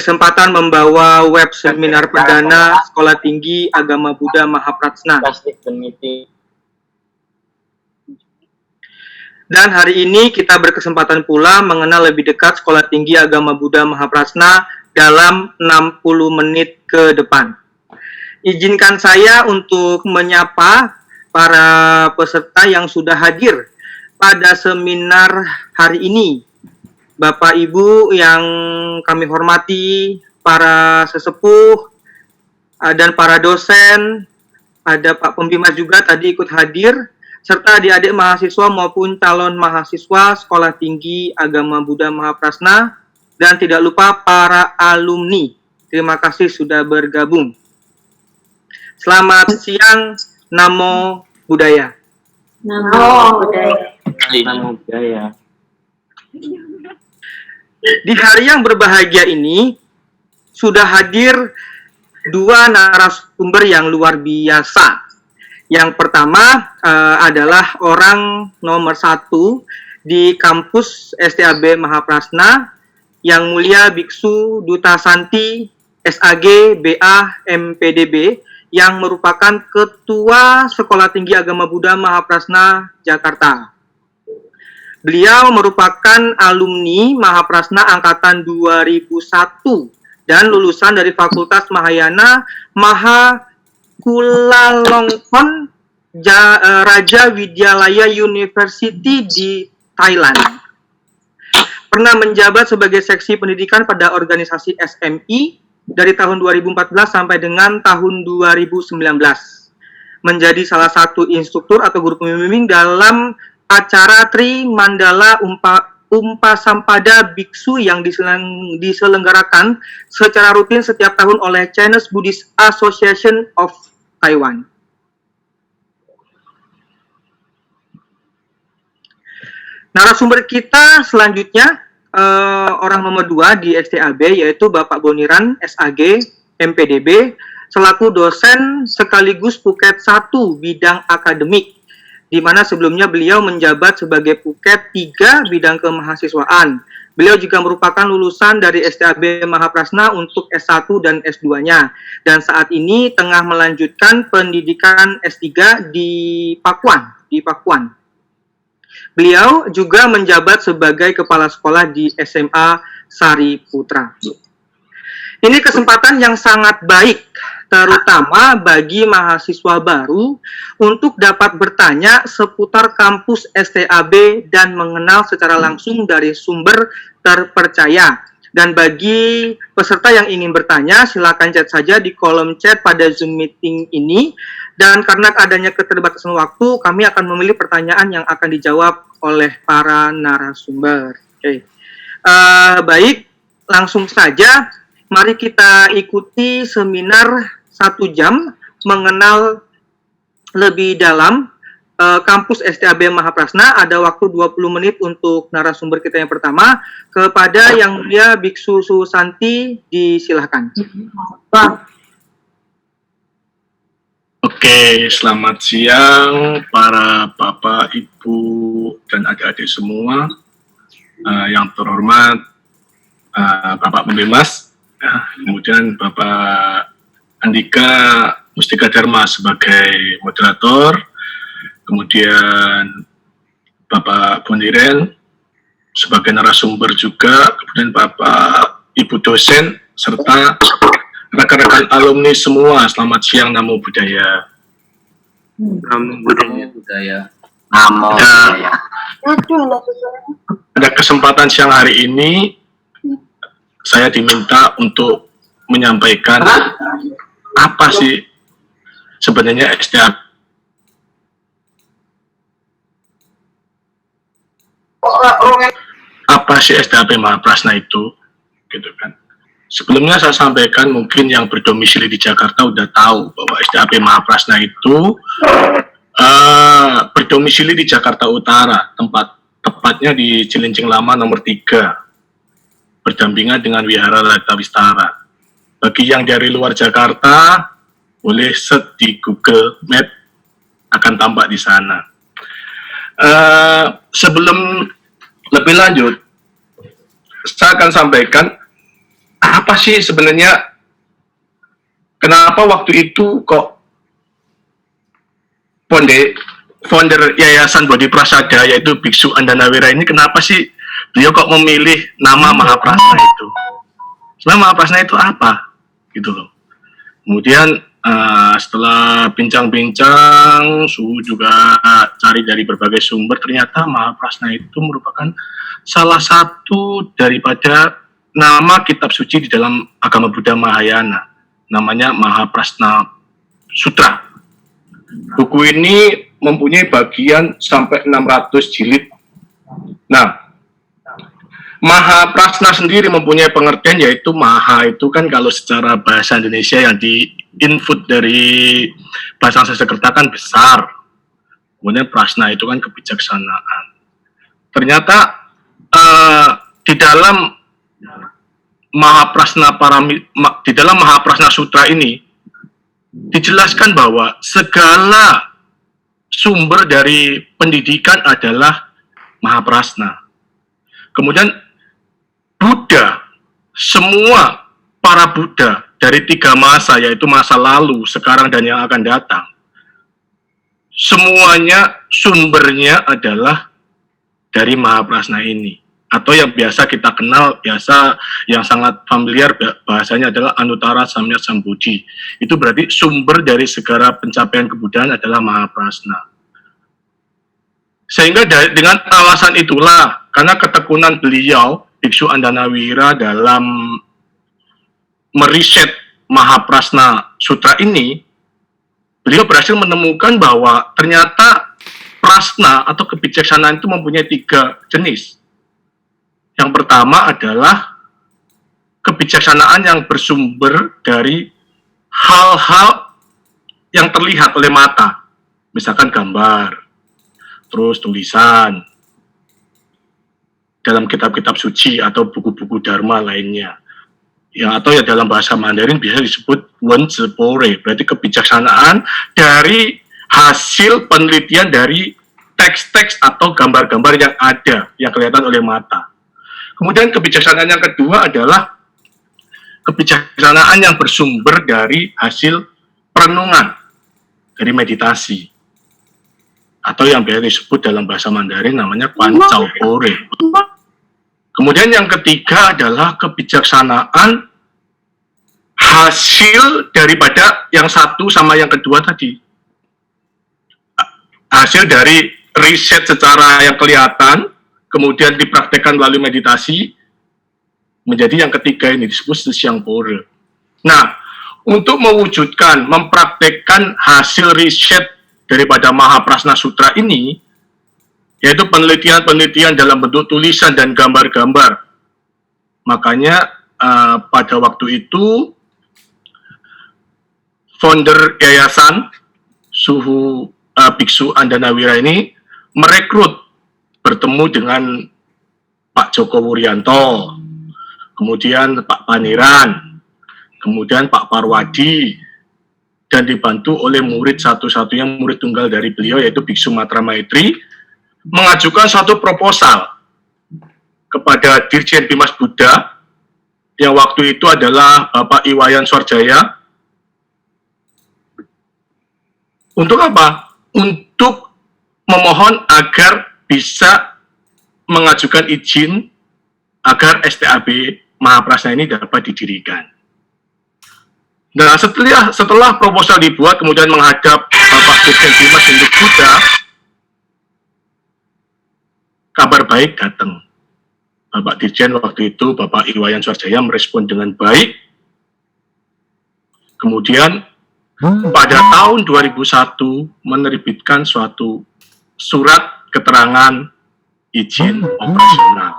kesempatan membawa web seminar perdana Sekolah Tinggi Agama Buddha Mahaprajna. Dan hari ini kita berkesempatan pula mengenal lebih dekat Sekolah Tinggi Agama Buddha Mahaprajna dalam 60 menit ke depan. Izinkan saya untuk menyapa para peserta yang sudah hadir pada seminar hari ini. Bapak Ibu yang kami hormati, para sesepuh dan para dosen, ada Pak Pembimas juga tadi ikut hadir, serta adik-adik mahasiswa maupun calon mahasiswa Sekolah Tinggi Agama Buddha Mahaprajna, dan tidak lupa para alumni. Terima kasih sudah bergabung. Selamat siang, Namo Buddhaya. Namo Buddhaya. Namo Buddhaya. Di hari yang berbahagia ini, sudah hadir dua narasumber yang luar biasa. Yang pertama adalah orang nomor 1 di kampus STAB Mahaprajna, Yang Mulia Biksu Duta Santi SAG BA MPDB, yang merupakan Ketua Sekolah Tinggi Agama Buddha Mahaprajna Jakarta. Beliau merupakan alumni Mahaprajna angkatan 2001 dan lulusan dari Fakultas Mahayana Mahakulalongkorn Raja Widyalaya University di Thailand. Pernah menjabat sebagai seksi pendidikan pada organisasi SMI dari tahun 2014 sampai dengan tahun 2019. Menjadi salah satu instruktur atau guru pembimbing dalam acara Tri Mandala Umpasampada Biksu yang diselenggarakan secara rutin setiap tahun oleh Chinese Buddhist Association of Taiwan. Narasumber kita selanjutnya orang nomor 2 di STAB, yaitu Bapak Boniran SAG MPDB selaku dosen sekaligus Puket 1 bidang akademik, di mana sebelumnya beliau menjabat sebagai Puket 3 bidang kemahasiswaan. Beliau juga merupakan lulusan dari STAB Mahaprajna untuk S1 dan S2-nya, dan saat ini tengah melanjutkan pendidikan S3 di Pakuan. Beliau juga menjabat sebagai kepala sekolah di SMA Sari Putra. Ini kesempatan yang sangat baik, terutama bagi mahasiswa baru untuk dapat bertanya seputar kampus STAB dan mengenal secara langsung dari sumber terpercaya. Dan bagi peserta yang ingin bertanya, silakan chat saja di kolom chat pada Zoom meeting ini. Dan karena adanya keterbatasan waktu, kami akan memilih pertanyaan yang akan dijawab oleh para narasumber. Oke. Baik, langsung saja. Mari kita ikuti seminar 1 jam mengenal lebih dalam kampus STAB Mahaprajna. Ada waktu 20 menit untuk narasumber kita yang pertama. Kepada Yang Mulia Biksu Susanti, disilahkan. Oke, selamat siang para Bapak, Ibu, dan adik-adik semua. Yang terhormat Bapak Pembimas, kemudian Bapak Andika Mustika Dharma sebagai moderator, kemudian Bapak Boniren sebagai narasumber juga, kemudian Bapak Ibu dosen, serta rekan-rekan alumni semua. Selamat siang, Namo Buddhaya. Namo Buddhaya. Namo Buddhaya. Pada kesempatan siang hari ini, saya diminta untuk menyampaikan apa sih sebenarnya STAB. Apa sih STAB Mahaprajna itu, gitu kan? Sebelumnya saya sampaikan, mungkin yang berdomisili di Jakarta udah tahu bahwa STAB Mahaprajna itu berdomisili di Jakarta Utara, tepatnya di Cilincing Lama nomor 3, berdampingan dengan Wihara Latawistara. Bagi yang dari luar Jakarta, boleh search di Google Map, akan tampak di sana. Sebelum lebih lanjut, saya akan sampaikan apa sih sebenarnya, kenapa waktu itu kok founder Yayasan Bodhi Prasada yaitu Biksu Andanawira ini, kenapa sih beliau kok memilih nama Mahaprasna itu? Sebenarnya Mahaprasna itu apa? Gitu loh. Kemudian setelah bincang-bincang, Suhu juga cari dari berbagai sumber, ternyata Mahaprasna itu merupakan salah satu daripada nama kitab suci di dalam agama Buddha Mahayana, namanya Mahaprasna Sutra. Buku ini mempunyai bagian sampai 600 jilid. Nah, Mahaprasna sendiri mempunyai pengertian, yaitu Maha itu kan kalau secara bahasa Indonesia yang di-input dari bahasa Sanskerta kan besar. Kemudian Prasna itu kan kebijaksanaan. Ternyata di dalam Mahaprasna Sutra ini dijelaskan bahwa segala sumber dari pendidikan adalah Mahaprasna. Kemudian Buddha, semua para Buddha dari 3 masa, yaitu masa lalu, sekarang, dan yang akan datang, semuanya sumbernya adalah dari Mahaprasna ini. Atau yang biasa kita kenal, yang sangat familiar bahasanya adalah Anuttara Samyak Sambuddhi. Itu berarti sumber dari segala pencapaian kebudayaan adalah Mahaprasna. Sehingga dengan alasan itulah, karena ketekunan beliau, Biksu Andanawira, dalam meriset Mahaprasna Sutra ini, beliau berhasil menemukan bahwa ternyata prasna atau kebijaksanaan itu mempunyai 3 jenis. Yang pertama adalah kebijaksanaan yang bersumber dari hal-hal yang terlihat oleh mata, misalkan gambar, terus tulisan, dalam kitab-kitab suci atau buku-buku dharma lainnya. Ya, atau ya dalam bahasa Mandarin biasa disebut Wenzipore, berarti kebijaksanaan dari hasil penelitian dari teks-teks atau gambar-gambar yang ada, yang kelihatan oleh mata. Kemudian kebijaksanaan yang kedua adalah kebijaksanaan yang bersumber dari hasil perenungan, dari meditasi, atau yang biasa disebut dalam bahasa Mandarin namanya Kwancaupore. Kemudian yang ketiga adalah kebijaksanaan hasil daripada yang satu sama yang kedua tadi. Hasil dari riset secara yang kelihatan, kemudian dipraktekkan melalui meditasi, menjadi yang ketiga ini disebut Sishyangpore. Nah, untuk mewujudkan, mempraktekkan hasil riset daripada Mahaprasna Sutra ini, yaitu penelitian-penelitian dalam bentuk tulisan dan gambar-gambar. Makanya pada waktu itu founder yayasan Suhu Biksu Andanawira ini merekrut, bertemu dengan Pak Joko Wuryanto, kemudian Pak Paniran, kemudian Pak Parwadi, dan dibantu oleh murid satu-satunya, murid tunggal dari beliau, yaitu Biksu Matra Maitri, mengajukan suatu proposal kepada Dirjen Bimas Buddha, yang waktu itu adalah Bapak Iwayan Swarjaya. Untuk apa? Untuk memohon agar bisa mengajukan izin agar STAB Mahaprasna ini dapat didirikan. Nah, setelah proposal dibuat, kemudian menghadap Bapak Dirjen Bimas Hindu Buddha, kabar baik datang. Bapak Dirjen waktu itu, Bapak Iwayan Swarjaya, merespon dengan baik. Kemudian pada tahun 2001 menerbitkan suatu surat keterangan izin operasional.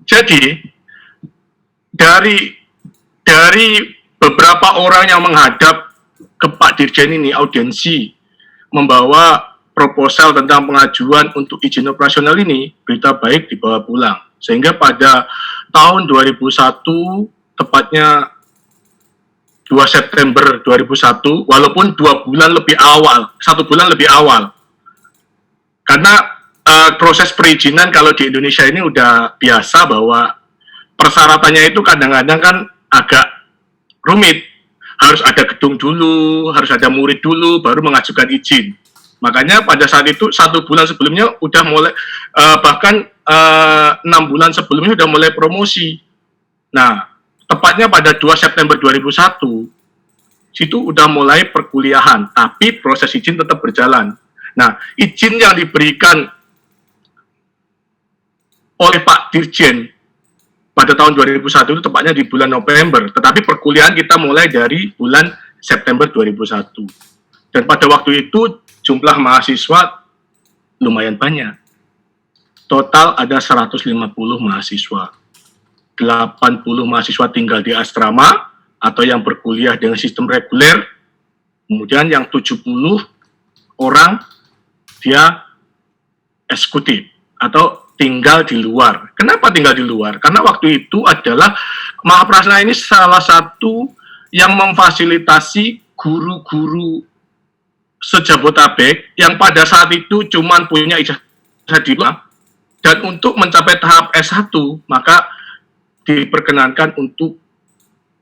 Jadi dari beberapa orang yang menghadap ke Pak Dirjen ini, audiensi, membawa proposal tentang pengajuan untuk izin operasional ini, berita baik dibawa pulang. Sehingga pada tahun 2001, tepatnya 2 September 2001, walaupun 1 bulan lebih awal, karena proses perizinan kalau di Indonesia ini udah biasa bahwa persyaratannya itu kadang-kadang kan agak rumit. Harus ada gedung dulu, harus ada murid dulu, baru mengajukan izin. Makanya pada saat itu 1 bulan sebelumnya udah mulai, bahkan 6 bulan sebelumnya udah mulai promosi. Nah, tepatnya pada 2 September 2001, situ udah mulai perkuliahan, tapi proses izin tetap berjalan. Nah, izin yang diberikan oleh Pak Dirjen pada tahun 2001 itu tepatnya di bulan November, tetapi perkuliahan kita mulai dari bulan September 2001. Dan pada waktu itu jumlah mahasiswa lumayan banyak. Total ada 150 mahasiswa. 80 mahasiswa tinggal di asrama atau yang berkuliah dengan sistem reguler. Kemudian yang 70 orang dia eksekutif atau tinggal di luar. Kenapa tinggal di luar? Karena waktu itu adalah Mahaprasna ini salah satu yang memfasilitasi guru-guru se-Jabotabek yang pada saat itu cuman punya ijazah diploma, dan untuk mencapai tahap S1 maka diperkenankan untuk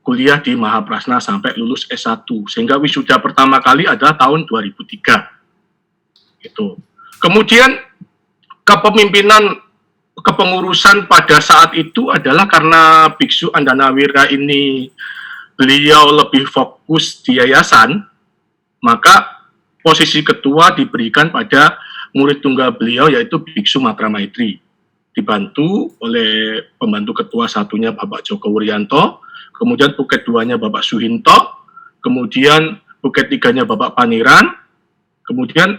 kuliah di Mahaprasna sampai lulus S1, sehingga wisuda pertama kali adalah tahun 2003. Gitu. Kemudian kepemimpinan kepengurusan pada saat itu adalah karena Biksu Andanawira ini beliau lebih fokus di yayasan, maka posisi ketua diberikan pada murid tunggal beliau yaitu Biksu Matra Maitri, dibantu oleh pembantu ketua satunya Bapak Joko Wuryanto, kemudian buket 2-nya Bapak Suhinto, kemudian buket 3-nya Bapak Paniran, kemudian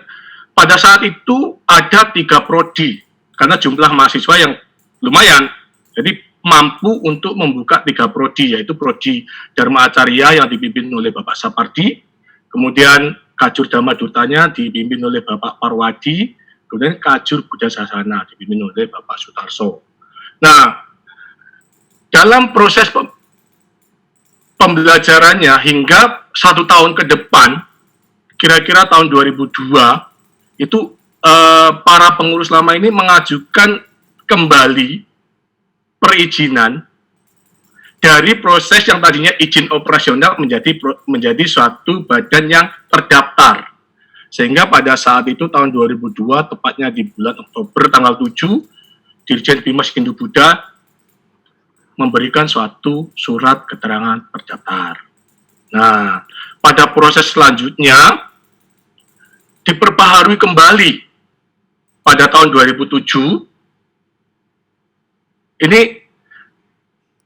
pada saat itu ada 3 prodi, karena jumlah mahasiswa yang lumayan, jadi mampu untuk membuka 3 prodi, yaitu prodi Dharma Acarya yang dipimpin oleh Bapak Sapardi, kemudian Kajur Dhamma Dutanya dipimpin oleh Bapak Parwadi, kemudian Kajur Buddha Sasana dipimpin oleh Bapak Sutarso. Nah, dalam proses pembelajarannya hingga 1 tahun ke depan, kira-kira tahun 2002, itu para pengurus lama ini mengajukan kembali perizinan dari proses yang tadinya izin operasional menjadi suatu badan yang terdaftar. Sehingga pada saat itu tahun 2002, tepatnya di bulan Oktober tanggal 7, Dirjen Bimas Hindu Buddha memberikan suatu surat keterangan terdaftar. Nah, pada proses selanjutnya diperbaharui kembali pada tahun 2007. Ini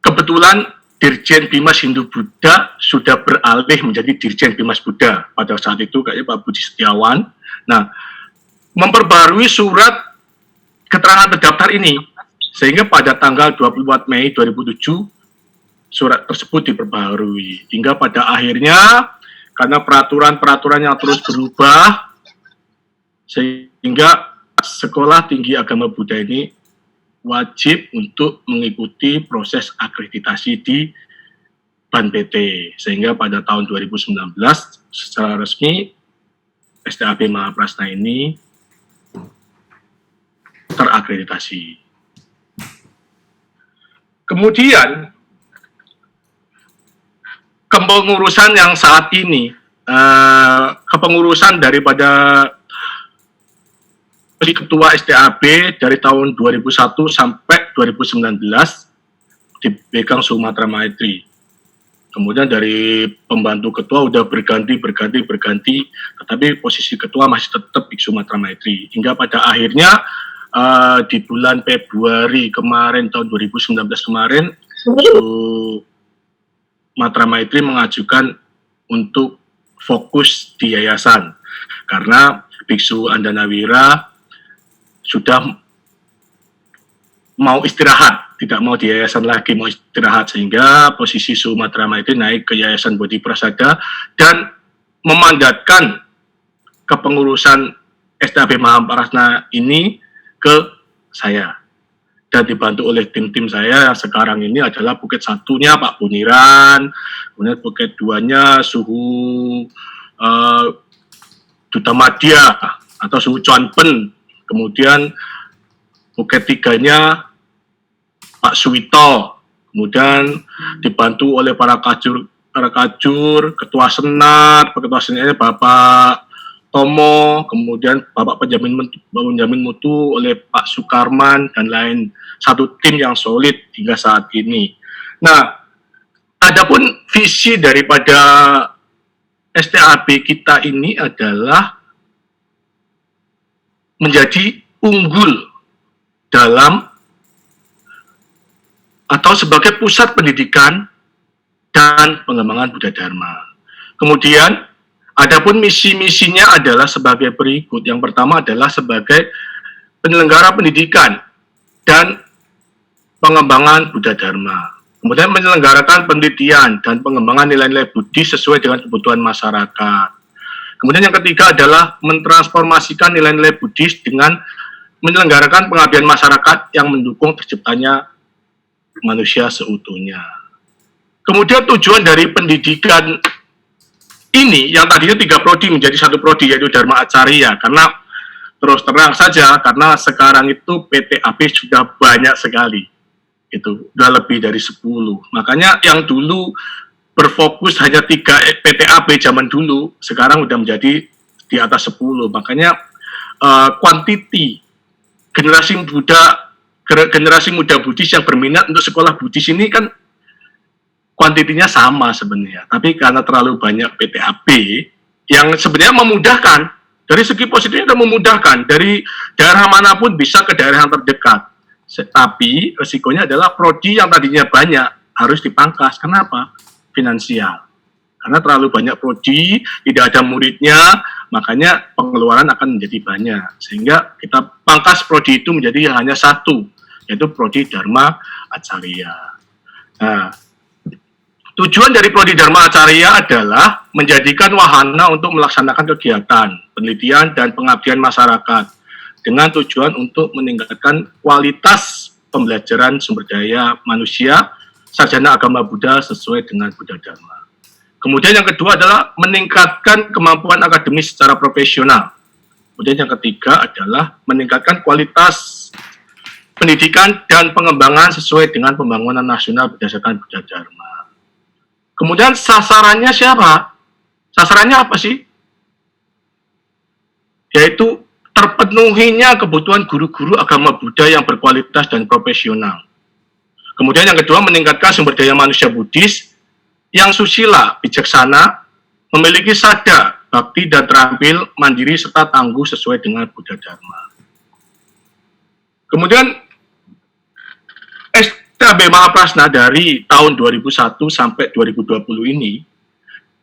kebetulan Dirjen Bimas Hindu Buddha sudah beralih menjadi Dirjen Bimas Buddha pada saat itu, kayaknya Pak Budi Setiawan. Nah, memperbarui surat keterangan terdaftar ini, sehingga pada tanggal 24 Mei 2007 surat tersebut diperbarui. Hingga pada akhirnya karena peraturan-peraturan yang terus berubah, sehingga Sekolah Tinggi Agama Buddha ini wajib untuk mengikuti proses akreditasi di BAN PT, sehingga pada tahun 2019 secara resmi STAB Mahaprasna ini terakreditasi. Kemudian kepengurusan yang saat ini, kepengurusan daripada Ketua STAB dari tahun 2001 sampai 2019 dipegang Sumatra Maitri. Kemudian dari pembantu ketua udah berganti, tetapi posisi ketua masih tetap Biksu Matra Maitri. Hingga pada akhirnya di bulan Februari kemarin, tahun 2019 kemarin, Matra Maitri mengajukan untuk fokus di yayasan. Karena Biksu Andanawira sudah mau istirahat, tidak mau di yayasan lagi, mau istirahat, sehingga posisi Sumatra Maitri naik ke Yayasan Bodhi Prasada dan memandatkan kepengurusan STAB Mahaprasna ini ke saya. Dan dibantu oleh tim-tim saya yang sekarang ini adalah buket 1-nya Pak Puniran, kemudian buket 2-nya Suhu Duta Madya atau Suhu Cuan Pen, kemudian buket 3-nya Pak Suwito, kemudian dibantu oleh para kajur, ketua senat Bapak Tomo, kemudian Bapak penjamin mutu oleh Pak Sukarman, dan lain, satu tim yang solid hingga saat ini. Nah, adapun visi daripada STAB kita ini adalah menjadi unggul dalam atau sebagai pusat pendidikan dan pengembangan Buddha Dharma. Kemudian, adapun misi-misinya adalah sebagai berikut. Yang pertama adalah sebagai penyelenggara pendidikan dan pengembangan Buddha Dharma. Kemudian menyelenggarakan penelitian dan pengembangan nilai-nilai Buddhis sesuai dengan kebutuhan masyarakat. Kemudian yang ketiga adalah mentransformasikan nilai-nilai Buddhis dengan menyelenggarakan pengabdian masyarakat yang mendukung terciptanya manusia seutuhnya. Kemudian tujuan dari pendidikan ini yang tadinya 3 prodi menjadi 1 prodi, yaitu Dharma Acarya, karena terus terang saja karena sekarang itu PTAB sudah banyak sekali, itu sudah lebih dari 10. Makanya yang dulu berfokus hanya 3 PTAB zaman dulu, sekarang sudah menjadi di atas 10. Makanya kuantiti generasi muda Buddhis yang berminat untuk sekolah Buddhis ini kan kuantitinya sama sebenarnya, tapi karena terlalu banyak PTAB yang sebenarnya memudahkan, dari segi positifnya itu memudahkan, dari daerah manapun bisa ke daerah yang terdekat. Tapi resikonya adalah prodi yang tadinya banyak harus dipangkas. Kenapa? Finansial. Karena terlalu banyak prodi, tidak ada muridnya, makanya pengeluaran akan menjadi banyak. Sehingga kita pangkas prodi itu menjadi hanya 1, yaitu prodi Dharma Acarya. Nah, tujuan dari prodi Dharma Acarya adalah menjadikan wahana untuk melaksanakan kegiatan, penelitian, dan pengabdian masyarakat dengan tujuan untuk meningkatkan kualitas pembelajaran sumber daya manusia, sarjana agama Buddha sesuai dengan Buddha Dharma. Kemudian yang kedua adalah meningkatkan kemampuan akademis secara profesional. Kemudian yang ketiga adalah meningkatkan kualitas pendidikan dan pengembangan sesuai dengan pembangunan nasional berdasarkan Buddha Dharma. Kemudian sasarannya siapa? Sasarannya apa sih? Yaitu terpenuhinya kebutuhan guru-guru agama Buddha yang berkualitas dan profesional. Kemudian yang kedua, meningkatkan sumber daya manusia Buddhis yang susila, bijaksana, memiliki sada, bakti, dan terampil, mandiri, serta tangguh sesuai dengan Buddha Dharma. Kemudian, STAB Mahaprasna dari tahun 2001 sampai 2020 ini,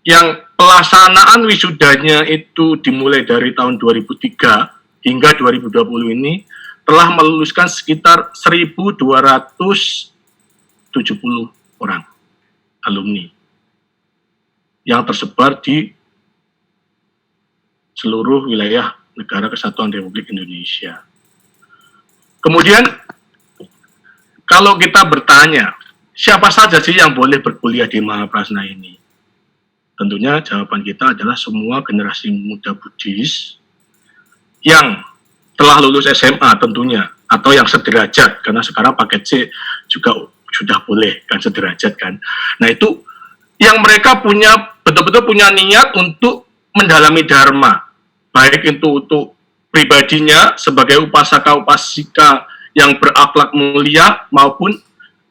yang pelaksanaan wisudanya itu dimulai dari tahun 2003 hingga 2020 ini, telah meluluskan sekitar 1.270 orang alumni yang tersebar di seluruh wilayah negara Kesatuan Republik Indonesia. Kemudian, kalau kita bertanya, siapa saja sih yang boleh berkuliah di Mahaprasna ini? Tentunya jawaban kita adalah semua generasi muda Buddhis yang telah lulus SMA tentunya, atau yang sederajat, karena sekarang paket C juga sudah boleh kan, sederajat kan. Nah itu yang mereka punya, betul-betul punya niat untuk mendalami Dharma, baik itu untuk pribadinya sebagai upasaka-upasika yang berakhlak mulia, maupun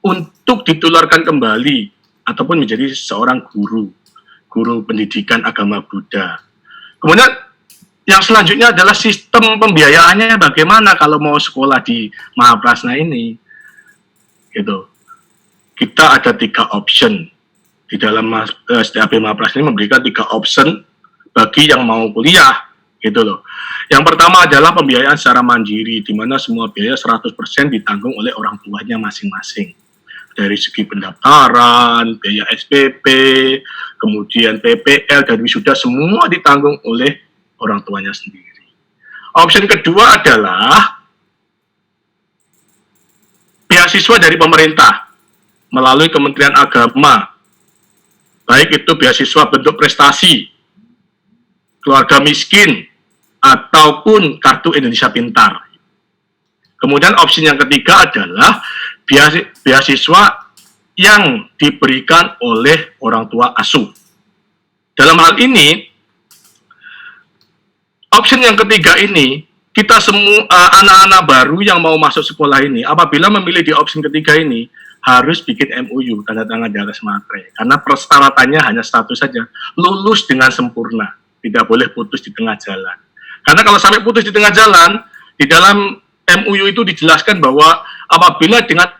untuk ditularkan kembali ataupun menjadi seorang guru pendidikan agama Buddha. Kemudian yang selanjutnya adalah sistem pembiayaannya bagaimana kalau mau sekolah di Mahaprasna ini. Gitu. Kita ada 3 option. Di dalam STAB Mahaprasna ini memberikan 3 option bagi yang mau kuliah, gitu loh. Yang pertama adalah pembiayaan secara mandiri, di mana semua biaya 100% ditanggung oleh orang tuanya masing-masing. Dari segi pendaftaran, biaya SPP, kemudian PPL, dan wisuda, semua ditanggung oleh orang tuanya sendiri. Option kedua adalah beasiswa dari pemerintah melalui Kementerian Agama, baik itu beasiswa bentuk prestasi, keluarga miskin, ataupun kartu Indonesia Pintar. Kemudian opsi yang ketiga adalah beasiswa yang diberikan oleh orang tua asuh. Dalam hal ini, opsi yang ketiga ini, kita semua anak-anak baru yang mau masuk sekolah ini, apabila memilih di opsi ketiga ini, harus bikin MOU, tanda tangan di atas materai. Karena persyaratannya hanya status saja, lulus dengan sempurna, tidak boleh putus di tengah jalan. Karena kalau sampai putus di tengah jalan, di dalam MOU itu dijelaskan bahwa apabila dengan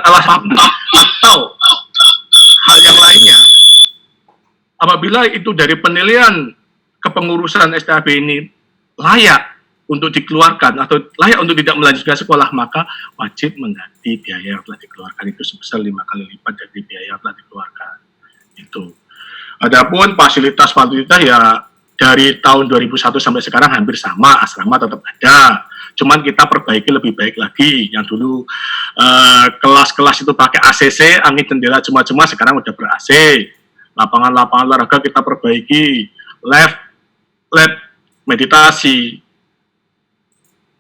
alasan atau hal yang lainnya, apabila itu dari penilaian kepengurusan STAB ini layak untuk dikeluarkan atau layak untuk tidak melanjutkan sekolah, maka wajib mengganti biaya yang telah dikeluarkan itu sebesar 5 kali lipat dari biaya yang telah dikeluarkan. Itu. Adapun fasilitas ya dari tahun 2001 sampai sekarang hampir sama, asrama tetap ada. Cuman kita perbaiki lebih baik lagi. Yang dulu kelas-kelas itu pakai ACC, angin jendela cuma-cuma, sekarang udah ber-AC. Lapangan-lapangan olahraga kita perbaiki, lab meditasi,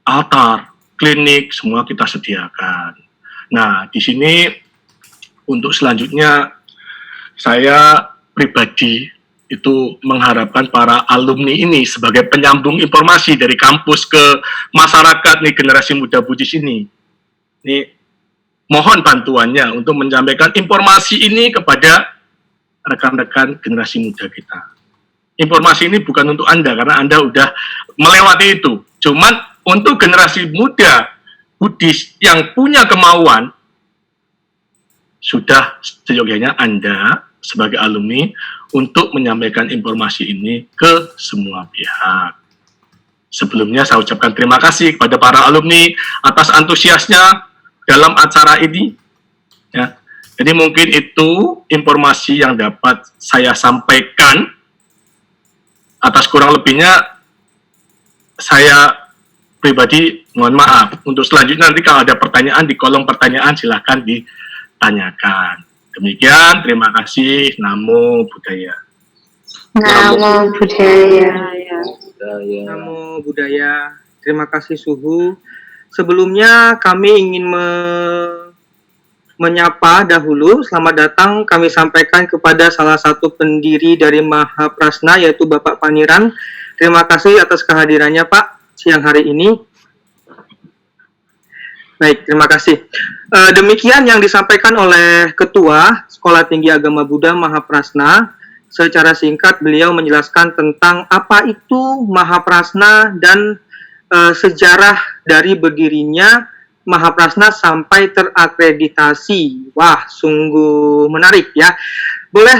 altar, klinik, semua kita sediakan. Nah, di sini untuk selanjutnya saya pribadi itu mengharapkan para alumni ini sebagai penyambung informasi dari kampus ke masyarakat nih, generasi muda Buddhis ini. Ini mohon bantuannya untuk menyampaikan informasi ini kepada rekan-rekan generasi muda kita. Informasi ini bukan untuk Anda, karena Anda udah melewati itu. Cuman untuk generasi muda Buddhis yang punya kemauan, sudah seyogyanya Anda sebagai alumni untuk menyampaikan informasi ini ke semua pihak. Sebelumnya saya ucapkan terima kasih kepada para alumni atas antusiasnya dalam acara ini. Ya. Jadi mungkin itu informasi yang dapat saya sampaikan. Atas kurang lebihnya saya pribadi mohon maaf. Untuk selanjutnya nanti kalau ada pertanyaan di kolom pertanyaan silahkan ditanyakan. Demikian, terima kasih. Namo Buddhaya. Namo Buddhaya. Namo Buddhaya. Terima kasih Suhu. Sebelumnya kami ingin menyapa dahulu. Selamat datang kami sampaikan kepada salah satu pendiri dari Mahaprasna, yaitu Bapak Paniran. Terima kasih atas kehadirannya Pak siang hari ini. Baik, terima kasih. Demikian yang disampaikan oleh Ketua Sekolah Tinggi Agama Buddha Mahaprasna. Secara singkat beliau menjelaskan tentang apa itu Mahaprasna dan sejarah dari berdirinya Mahaprasna sampai terakreditasi. Wah, sungguh menarik ya. Boleh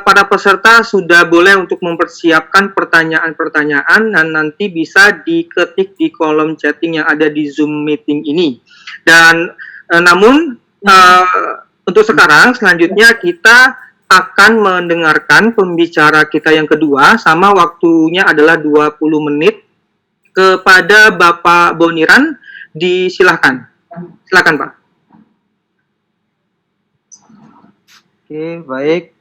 para peserta sudah boleh untuk mempersiapkan pertanyaan-pertanyaan dan nanti bisa diketik di kolom chatting yang ada di Zoom meeting ini. Dan namun untuk sekarang selanjutnya kita akan mendengarkan pembicara kita yang kedua, sama waktunya adalah 20 menit kepada Bapak Boniran. Disilahkan. Silakan Pak. Oke, baik.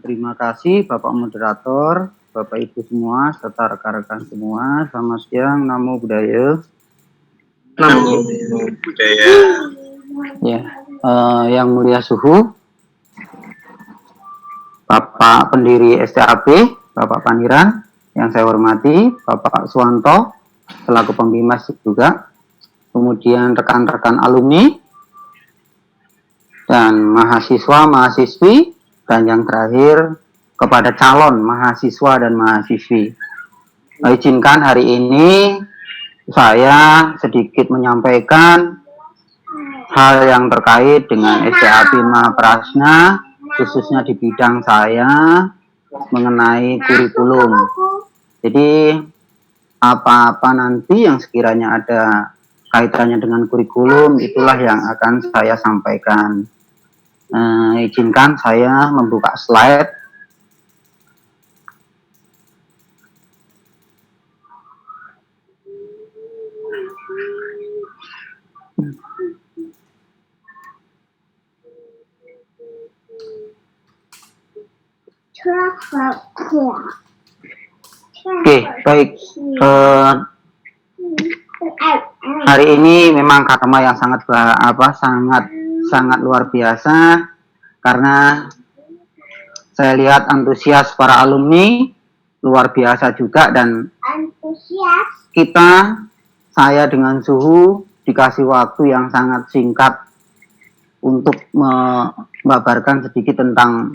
Terima kasih Bapak Moderator, Bapak Ibu semua, serta rekan-rekan semua. Selamat siang, Namo Buddhaya. Namo Buddhaya. Ya, yang mulia Suhu, Bapak pendiri STAB, Bapak Paniran, yang saya hormati, Bapak Suwanto, selaku pembimbing juga, kemudian rekan-rekan alumni, dan mahasiswa-mahasiswi, dan yang terakhir kepada calon mahasiswa dan mahasiswi. Izinkan hari ini saya sedikit menyampaikan hal yang terkait dengan STAB Mahaprasna, khususnya di bidang saya mengenai kurikulum. Jadi apa-apa nanti yang sekiranya ada kaitannya dengan kurikulum, itulah yang akan saya sampaikan. Izinkan saya membuka slide. Oke, baik. eh, hari ini memang Katama yang sangat sangat luar biasa, karena saya lihat antusias para alumni luar biasa juga, dan saya dengan Suhu dikasih waktu yang sangat singkat untuk membabarkan sedikit tentang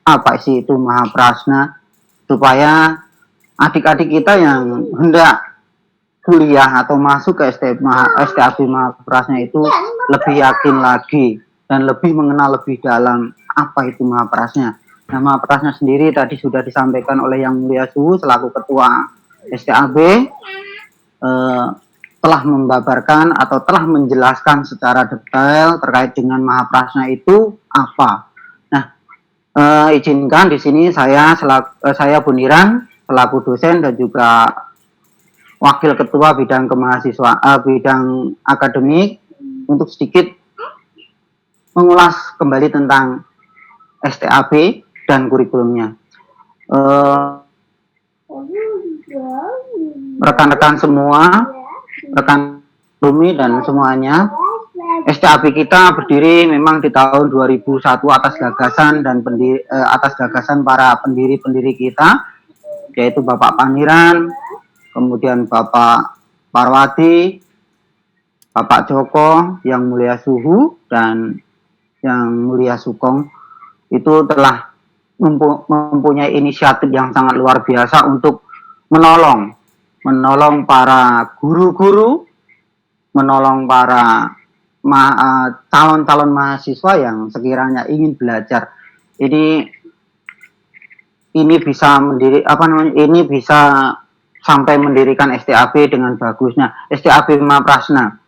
apa sih itu Mahaprasna, supaya adik-adik kita yang hendak kuliah atau masuk ke STAB Mahaprasna itu lebih yakin lagi dan lebih mengenal lebih dalam apa itu Mahaprasna. Nah, Mahaprasna sendiri tadi sudah disampaikan oleh Yang Mulia Suhu selaku Ketua STAB, telah membabarkan atau telah menjelaskan secara detail terkait dengan Mahaprasna itu apa. Nah, izinkan di sini saya Buniran selaku dosen dan juga Wakil Ketua bidang bidang akademik untuk sedikit mengulas kembali tentang STAB dan kurikulumnya. Rekan-rekan semua, rekan alumni dan semuanya, STAB kita berdiri memang di tahun 2001 atas gagasan para pendiri kita, yaitu Bapak Paniran, kemudian Bapak Parwati, Bapak Joko, Yang Mulia Suhu, dan Yang Mulia Sukong. Itu telah mempunyai inisiatif yang sangat luar biasa untuk menolong para guru-guru, menolong para calon-calon mahasiswa yang sekiranya ingin belajar. Ini bisa ini bisa sampai mendirikan STAB dengan bagusnya. STAB Mahaprasna.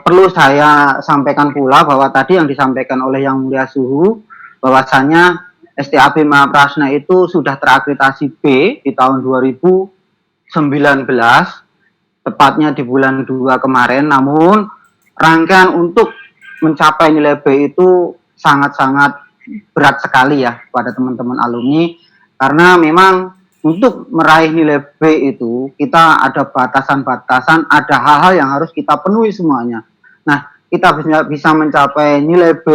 Perlu saya sampaikan pula bahwa tadi yang disampaikan oleh Yang Mulia Suhu, bahwasanya STAB Mahaprasna itu sudah terakreditasi B di tahun 2019, tepatnya di bulan 2 kemarin. Namun rangkaian untuk mencapai nilai B itu sangat-sangat berat sekali ya pada teman-teman alumni, karena memang untuk meraih nilai B itu kita ada batasan-batasan, ada hal-hal yang harus kita penuhi semuanya. Nah, kita bisa mencapai nilai B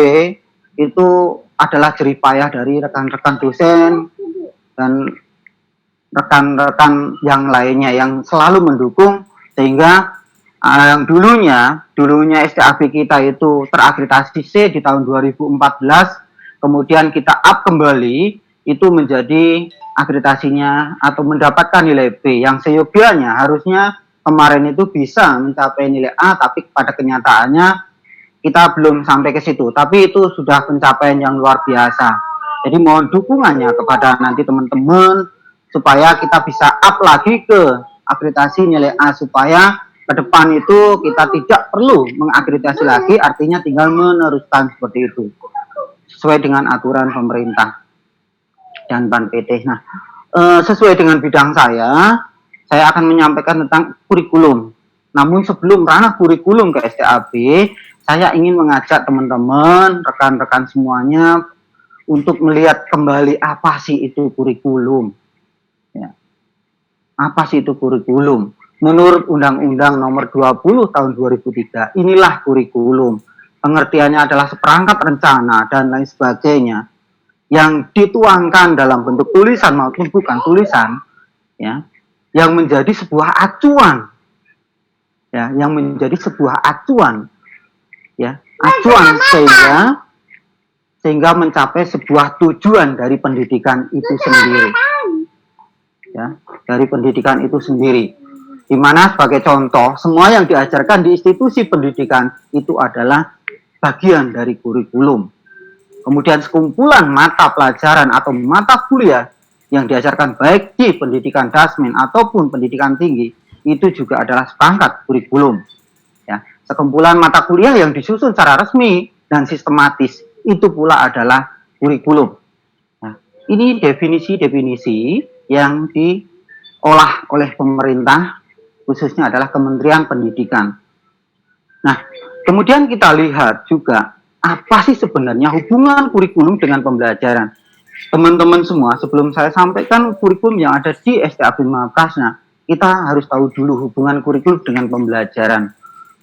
itu adalah jeripayah dari rekan-rekan dosen dan rekan-rekan yang lainnya yang selalu mendukung, sehingga yang dulunya STAB kita itu terakreditasi C di tahun 2014, kemudian kita up kembali itu menjadi akreditasinya atau mendapatkan nilai B, yang seyogianya harusnya kemarin itu bisa mencapai nilai A, tapi pada kenyataannya kita belum sampai ke situ. Tapi itu sudah pencapaian yang luar biasa. Jadi mohon dukungannya kepada nanti teman-teman supaya kita bisa up lagi ke akreditasi nilai A, supaya ke depan itu kita tidak perlu mengakreditasi lagi, artinya tinggal meneruskan seperti itu sesuai dengan aturan pemerintah dan Ban PT. Nah, sesuai dengan bidang saya akan menyampaikan tentang kurikulum. Namun sebelum ranah kurikulum ke STAB, saya ingin mengajak teman-teman, rekan-rekan semuanya untuk melihat kembali apa sih itu kurikulum. Ya. Apa sih itu kurikulum? Menurut Undang-Undang Nomor 20 Tahun 2003, inilah kurikulum. Pengertiannya adalah seperangkat rencana dan lain sebagainya yang dituangkan dalam bentuk tulisan maupun bukan tulisan, ya, yang menjadi sebuah acuan, ya, yang menjadi sebuah acuan, ya, acuan sehingga mencapai sebuah tujuan dari pendidikan itu sendiri, ya, dari pendidikan itu sendiri. Di mana sebagai contoh, semua yang diajarkan di institusi pendidikan itu adalah bagian dari kurikulum. Kemudian sekumpulan mata pelajaran atau mata kuliah yang diajarkan baik di pendidikan dasmen ataupun pendidikan tinggi itu juga adalah seperangkat kurikulum. Ya, sekumpulan mata kuliah yang disusun secara resmi dan sistematis itu pula adalah kurikulum. Nah, ini definisi-definisi yang diolah oleh pemerintah, khususnya adalah Kementerian Pendidikan. Nah, kemudian kita lihat juga apa sih sebenarnya hubungan kurikulum dengan pembelajaran. Teman-teman semua, sebelum saya sampaikan kurikulum yang ada di STAB Mahaprasna, kita harus tahu dulu hubungan kurikulum dengan pembelajaran.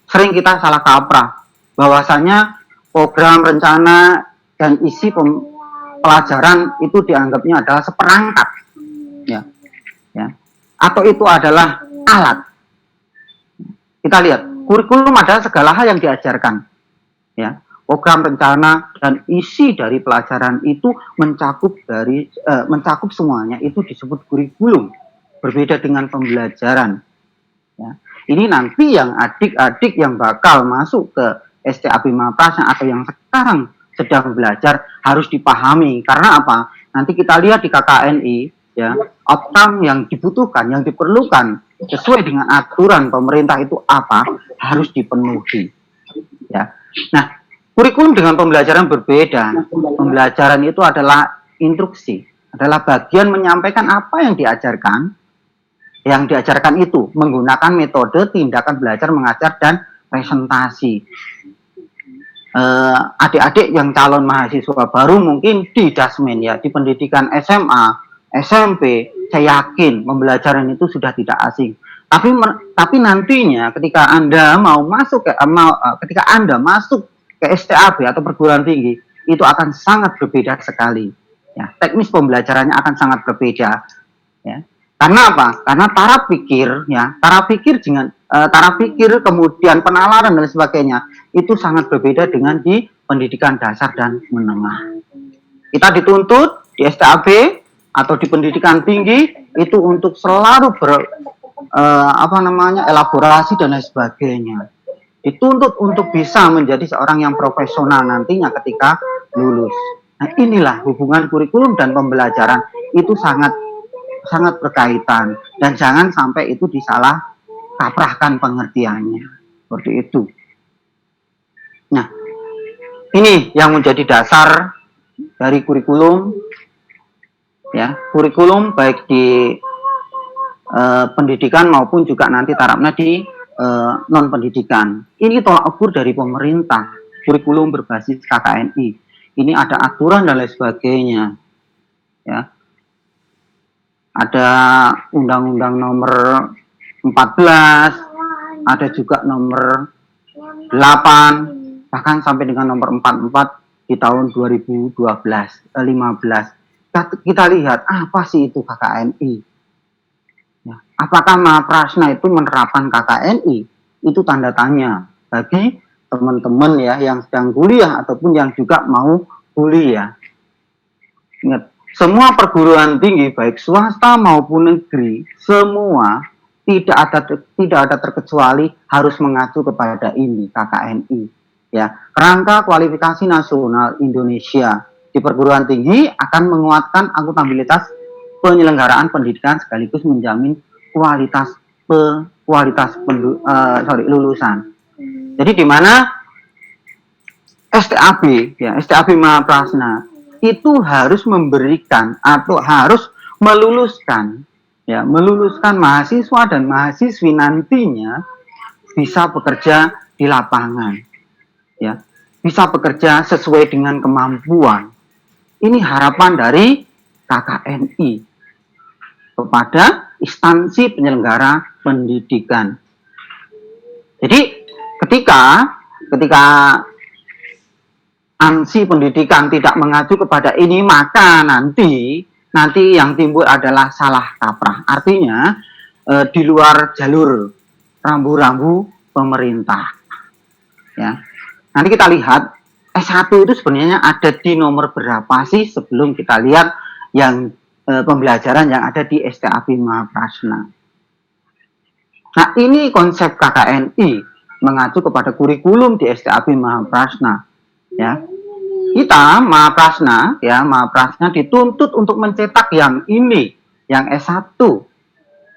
Sering kita salah kaprah bahwasanya program, rencana, dan isi pelajaran itu dianggapnya adalah seperangkat, ya, atau itu adalah alat. Kita lihat kurikulum adalah segala hal yang diajarkan, ya. Program, rencana, dan isi dari pelajaran itu mencakup semuanya, itu disebut kurikulum. Berbeda dengan pembelajaran. Ya. Ini nanti yang adik-adik yang bakal masuk ke STAB Mahaprasna atau yang sekarang sedang belajar harus dipahami. Karena apa? Nanti kita lihat di KKNI, ya, outcome yang dibutuhkan, yang diperlukan sesuai dengan aturan pemerintah itu apa harus dipenuhi. Ya. Nah, kurikulum dengan pembelajaran berbeda. Pembelajaran itu adalah instruksi, adalah bagian menyampaikan apa yang diajarkan. Yang diajarkan itu menggunakan metode tindakan belajar, mengajar, dan presentasi. Adik-adik yang calon mahasiswa baru mungkin di Dasmen, ya, di pendidikan SMA, SMP, saya yakin pembelajaran itu sudah tidak asing. Tapi nantinya ketika Anda mau masuk ketika Anda masuk ke STAB atau perguruan tinggi, itu akan sangat berbeda sekali. Ya, teknis pembelajarannya akan sangat berbeda. Ya. Karena apa? Karena taraf pikir kemudian penalaran dan sebagainya itu sangat berbeda dengan di pendidikan dasar dan menengah. Kita dituntut di STAB atau di pendidikan tinggi itu untuk selalu elaborasi dan lain sebagainya. Dituntut untuk bisa menjadi seorang yang profesional nantinya ketika lulus. Nah, inilah hubungan kurikulum dan pembelajaran itu sangat berkaitan, dan jangan sampai itu disalah kaprahkan pengertiannya seperti itu. Nah, ini yang menjadi dasar dari kurikulum, ya, kurikulum baik di pendidikan maupun juga nanti tarafnya di non pendidikan. Ini tolak ukur dari pemerintah, kurikulum berbasis KKNI. Ini ada aturan dan lain sebagainya, ya. Ada Undang-Undang nomor 14, ada juga nomor 8, bahkan sampai dengan nomor 44 di tahun 2015. Kita lihat apa sih itu KKNI. Ya, apakah Mahaprasna itu menerapkan KKNI? Itu tanda tanya bagi teman-teman, ya, yang sedang kuliah ataupun yang juga mau kuliah. Ingat, semua perguruan tinggi baik swasta maupun negeri, semua tidak ada terkecuali harus mengacu kepada ini, KKNI. Ya, Kerangka Kualifikasi Nasional Indonesia di perguruan tinggi akan menguatkan akuntabilitas penyelenggaraan pendidikan sekaligus menjamin kualitas lulusan. Jadi di mana STAB, ya, STAB Mahaprasna itu harus memberikan atau harus meluluskan mahasiswa dan mahasiswi nantinya bisa bekerja di lapangan, ya, bisa bekerja sesuai dengan kemampuan. Ini harapan dari KKNI kepada instansi penyelenggara pendidikan. Jadi ketika ansi pendidikan tidak mengacu kepada ini, maka nanti yang timbul adalah salah kaprah. Artinya di luar jalur rambu-rambu pemerintah. Ya. Nanti kita lihat S1 itu sebenarnya ada di nomor berapa sih sebelum kita lihat yang pembelajaran yang ada di STAB Mahaprasna. Nah, ini konsep KKNI mengacu kepada kurikulum di STAB Mahaprasna. Ya, kita Mahaprasna dituntut untuk mencetak yang ini, yang S1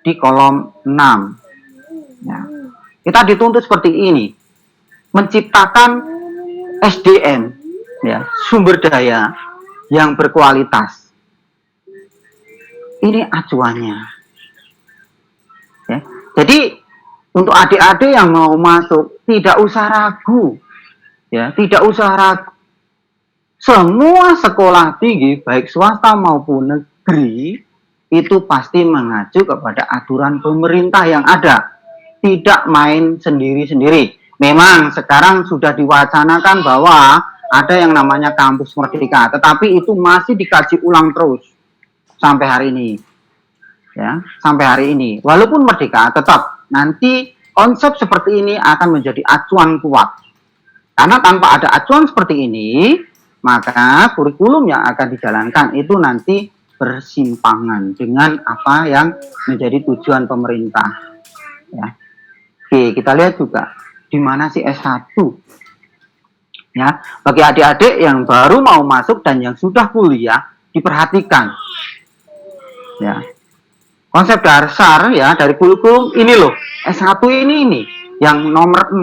di kolom 6. Ya, kita dituntut seperti ini, menciptakan SDM, ya, sumber daya yang berkualitas. Ini acuannya. Ya, jadi untuk adik-adik yang mau masuk tidak usah ragu. Ya, tidak usah ragu. Semua sekolah tinggi baik swasta maupun negeri itu pasti mengacu kepada aturan pemerintah yang ada, tidak main sendiri-sendiri. Memang sekarang sudah diwacanakan bahwa ada yang namanya kampus merdeka, tetapi itu masih dikaji ulang terus sampai hari ini. Ya, sampai hari ini. Walaupun merdeka, tetap nanti konsep seperti ini akan menjadi acuan kuat. Karena tanpa ada acuan seperti ini, maka kurikulum yang akan dijalankan itu nanti bersimpangan dengan apa yang menjadi tujuan pemerintah. Ya. Oke, kita lihat juga di mana sih S1. Ya, bagi adik-adik yang baru mau masuk dan yang sudah kuliah, diperhatikan. Ya. Konsep dasar ya dari kurikulum ini loh, S1 ini yang nomor 6.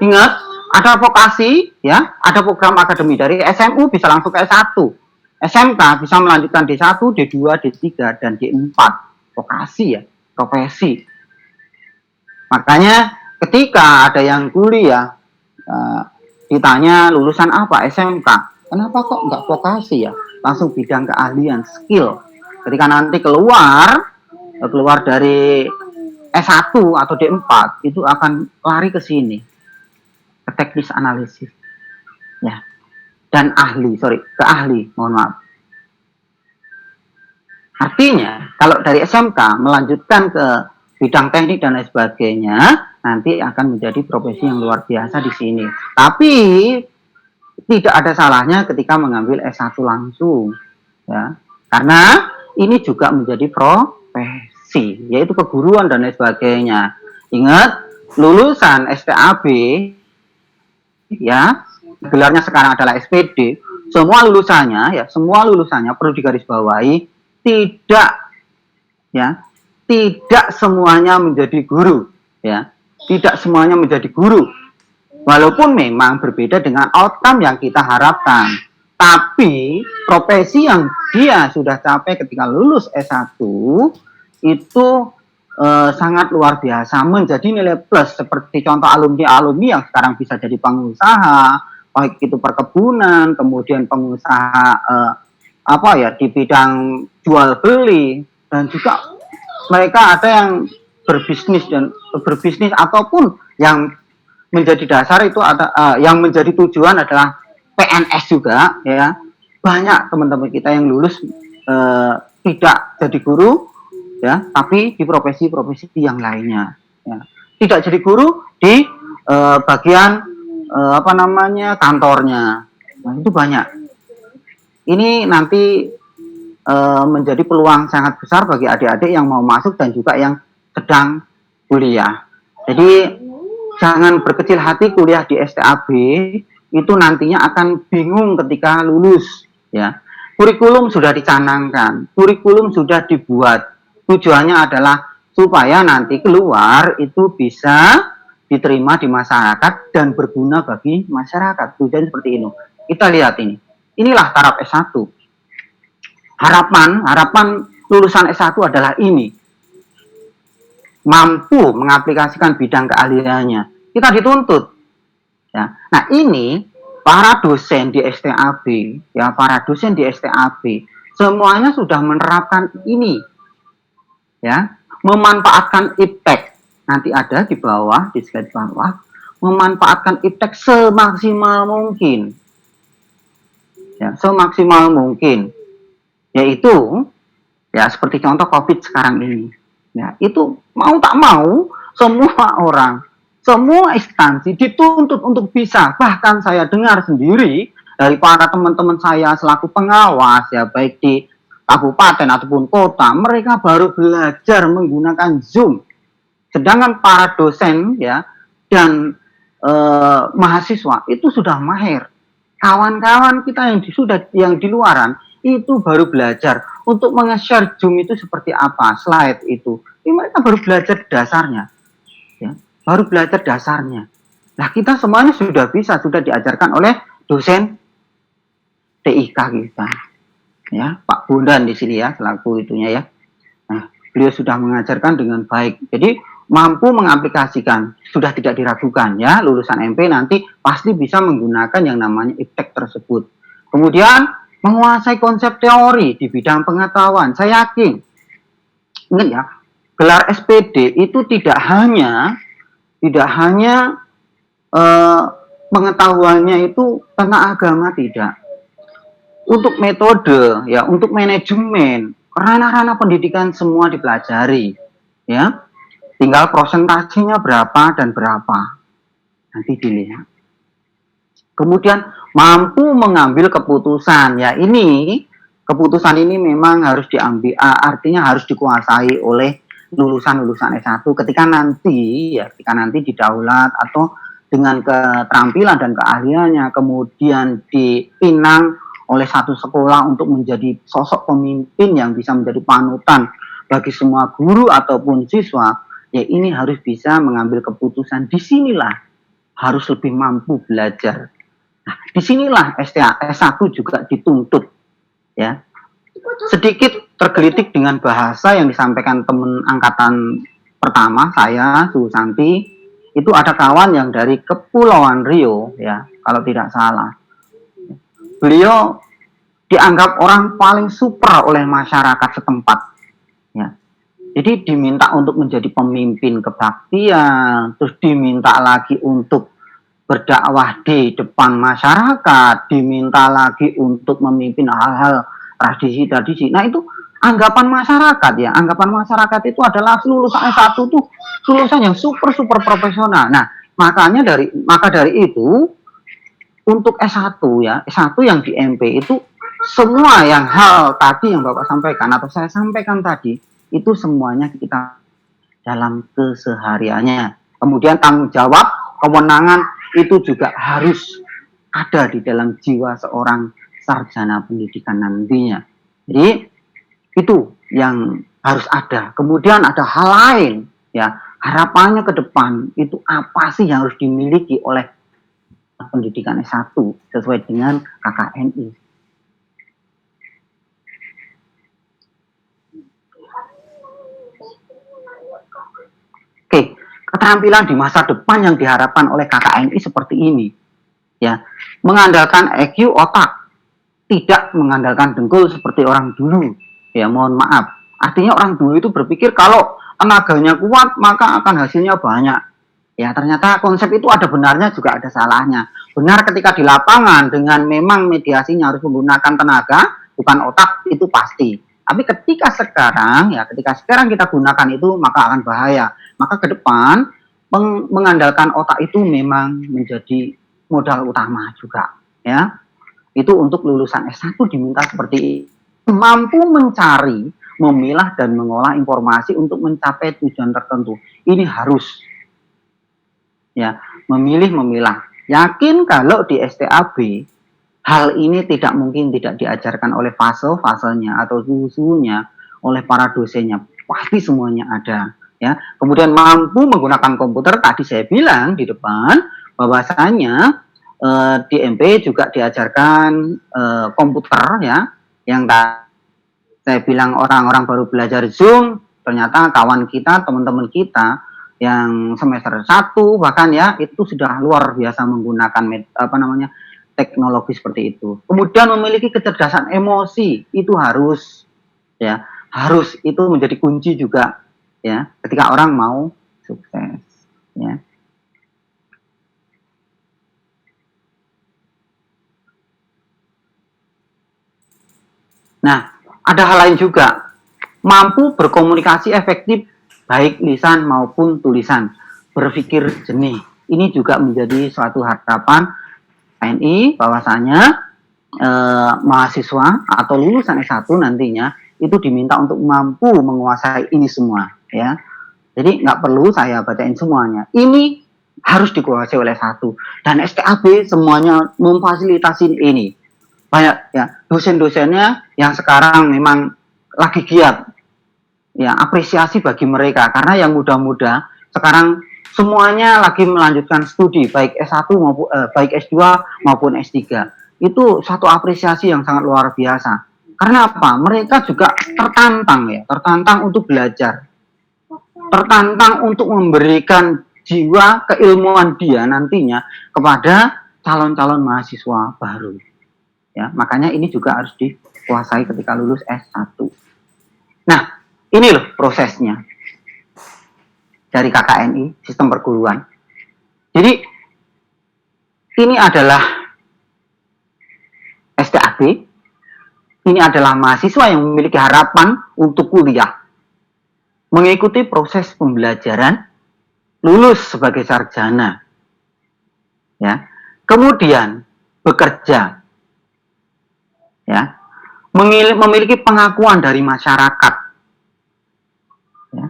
Ingat, ada vokasi ya, ada program akademi dari SMU bisa langsung ke S1. SMK bisa melanjutkan D1, D2, D3 dan D4. Vokasi ya, profesi. Makanya ketika ada yang kuliah ditanya lulusan apa SMK, kenapa kok nggak vokasi ya? Langsung bidang keahlian, skill. Ketika nanti keluar dari S1 atau D4 itu akan lari ke sini, ke teknis analisis ya, dan ke ahli, mohon maaf. Artinya kalau dari SMK melanjutkan ke bidang teknik dan lain sebagainya, nanti akan menjadi profesi yang luar biasa di sini. Tapi tidak ada salahnya ketika mengambil S1 langsung ya, karena ini juga menjadi profesi, yaitu keguruan dan lain sebagainya. Ingat, lulusan STAB ya, gelarnya sekarang adalah SPD, semua lulusannya perlu digarisbawahi, tidak semuanya menjadi guru ya, tidak semuanya menjadi guru, walaupun memang berbeda dengan outcome yang kita harapkan. Tapi profesi yang dia sudah capai ketika lulus S1 itu sangat luar biasa, menjadi nilai plus. Seperti contoh alumni-alumni yang sekarang bisa jadi pengusaha, baik itu perkebunan, kemudian pengusaha di bidang jual beli, dan juga mereka ada yang berbisnis ataupun yang menjadi dasar itu ada yang menjadi tujuan adalah PNS juga ya. Banyak teman-teman kita yang lulus tidak jadi guru ya, tapi di profesi-profesi yang lainnya ya. Tidak jadi guru di bagian kantornya. Nah, itu banyak. Ini nanti menjadi peluang sangat besar bagi adik-adik yang mau masuk dan juga yang sedang kuliah. Jadi jangan berkecil hati kuliah di STAB, itu nantinya akan bingung ketika lulus ya. Kurikulum sudah dicanangkan, kurikulum sudah dibuat, tujuannya adalah supaya nanti keluar itu bisa diterima di masyarakat dan berguna bagi masyarakat. Tujuan seperti ini. Kita lihat ini, inilah taraf S1. Harapan lulusan S1 adalah ini, mampu mengaplikasikan bidang keahliannya. Kita dituntut ya. Nah, ini para dosen di STAB ya, semuanya sudah menerapkan ini ya, memanfaatkan iptek. Nanti ada di bawah, di slide bawah, memanfaatkan iptek semaksimal mungkin ya, semaksimal mungkin, yaitu ya seperti contoh COVID sekarang ini ya, itu mau tak mau semua orang, semua instansi dituntut untuk bisa. Bahkan saya dengar sendiri dari para teman-teman saya selaku pengawas ya, baik di kabupaten ataupun kota, mereka baru belajar menggunakan Zoom. Sedangkan para dosen ya dan mahasiswa itu sudah mahir. Kawan-kawan kita yang di luaran itu baru belajar untuk menge-share Zoom itu seperti apa, slide itu. Ini mereka baru belajar dasarnya. Ya. Baru belajar dasarnya. Nah, kita semuanya sudah diajarkan oleh dosen TIK kita. Ya, Pak Bondan di sini ya, selaku itunya ya. Nah, beliau sudah mengajarkan dengan baik. Jadi, mampu mengaplikasikan, sudah tidak diragukan ya, lulusan MP nanti pasti bisa menggunakan yang namanya iptek tersebut. Kemudian, menguasai konsep teori di bidang pengetahuan. Saya yakin ingat ya, gelar SPD itu tidak hanya pengetahuannya itu tentang agama, tidak. Untuk metode, ya, untuk manajemen, ranah-ranah pendidikan semua dipelajari, ya. Tinggal prosentasinya berapa dan berapa, nanti dilihat. Kemudian mampu mengambil keputusan, ya, ini keputusan ini memang harus diambil, artinya harus dikuasai oleh lulusan-lulusan S1 ketika nanti didaulat atau dengan keterampilan dan keahliannya kemudian dipinang oleh satu sekolah untuk menjadi sosok pemimpin yang bisa menjadi panutan bagi semua guru ataupun siswa, ya ini harus bisa mengambil keputusan. Disinilah harus lebih mampu belajar. Nah, disinilah S1 juga dituntut, ya. Sedikit tergelitik dengan bahasa yang disampaikan teman angkatan pertama saya, Susanti, itu ada kawan yang dari Kepulauan Riau, ya, kalau tidak salah. Beliau dianggap orang paling super oleh masyarakat setempat, ya. Jadi diminta untuk menjadi pemimpin kebaktian, terus diminta lagi untuk berdakwah di depan masyarakat, diminta lagi untuk memimpin hal-hal tradisi-tradisi. Nah, itu anggapan masyarakat, ya. Anggapan masyarakat itu adalah lulusan S1 tuh lulusan yang super profesional. Nah, maka dari itu untuk S1, ya, S1 yang di MP itu semua yang hal tadi yang Bapak sampaikan atau saya sampaikan tadi itu semuanya kita dalam kesehariannya. Kemudian tanggung jawab, kewenangan itu juga harus ada di dalam jiwa seorang sarjana pendidikan nantinya. Jadi itu yang harus ada. Kemudian ada hal lain, ya, harapannya ke depan itu apa sih yang harus dimiliki oleh pendidikan S1 sesuai dengan KKNI. Oke, keterampilan di masa depan yang diharapkan oleh KKNI seperti ini, ya, mengandalkan EQ otak, tidak mengandalkan dengkul seperti orang dulu, ya, mohon maaf. Artinya orang dulu itu berpikir kalau tenaganya kuat maka akan hasilnya banyak. Ya, ternyata konsep itu ada benarnya juga ada salahnya. Benar ketika di lapangan dengan memang mediasinya harus menggunakan tenaga, bukan otak, itu pasti. Tapi ketika sekarang kita gunakan itu maka akan bahaya. Maka ke depan mengandalkan otak itu memang menjadi modal utama juga, ya. Itu untuk lulusan S1 diminta seperti mampu mencari, memilah dan mengolah informasi untuk mencapai tujuan tertentu. Ini harus, ya, memilah. Yakin kalau di STAB hal ini tidak mungkin tidak diajarkan oleh fasenya atau susunya oleh para dosennya, pasti semuanya ada, ya. Kemudian mampu menggunakan komputer, tadi saya bilang di depan bahwasanya di MP juga diajarkan komputer, ya, yang saya bilang orang-orang baru belajar Zoom, ternyata kawan kita, teman-teman kita yang semester 1 bahkan, ya, itu sudah luar biasa menggunakan teknologi seperti itu. Kemudian memiliki kecerdasan emosi itu harus, ya, harus itu menjadi kunci juga, ya, ketika orang mau sukses, ya. Nah, ada hal lain juga, mampu berkomunikasi efektif baik lisan maupun tulisan, berpikir jernih. Ini juga menjadi suatu harapan TNI bahwasanya mahasiswa atau lulusan S1 nantinya itu diminta untuk mampu menguasai ini semua, ya. Jadi nggak perlu saya bacain semuanya. Ini harus dikuasai oleh satu, dan STAB semuanya memfasilitasi ini. Banyak, ya, dosen-dosennya yang sekarang memang lagi giat, ya, apresiasi bagi mereka karena yang muda-muda sekarang semuanya lagi melanjutkan studi baik S1 maupun baik S2 maupun S3. Itu satu apresiasi yang sangat luar biasa. Karena apa? Mereka juga tertantang, ya, tertantang untuk belajar. Tertantang untuk memberikan jiwa keilmuan dia nantinya kepada calon-calon mahasiswa baru. Ya, makanya ini juga harus dikuasai ketika lulus S1. Nah, Ini loh prosesnya dari KKNI, sistem perguruan. Jadi ini adalah STAB, ini adalah mahasiswa yang memiliki harapan untuk kuliah, mengikuti proses pembelajaran, lulus sebagai sarjana, ya, kemudian bekerja, ya, memiliki pengakuan dari masyarakat, ya,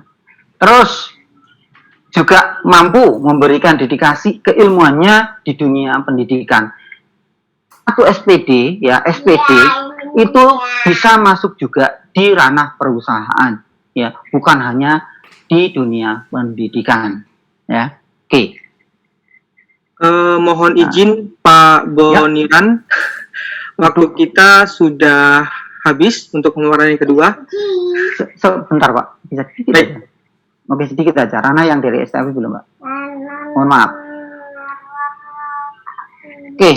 terus juga mampu memberikan dedikasi keilmuannya di dunia pendidikan. Satu SPD, ya, SPD itu bisa masuk juga di ranah perusahaan, ya, bukan hanya di dunia pendidikan, ya. Oke. Mohon izin Pak Boniran, waktu kita sudah habis untuk pengeluaran yang kedua. Sebentar Pak, bisa sedikit Baik. aja. Oke, sedikit aja, Rana yang dari STAB belum Pak. Mohon maaf. Oke,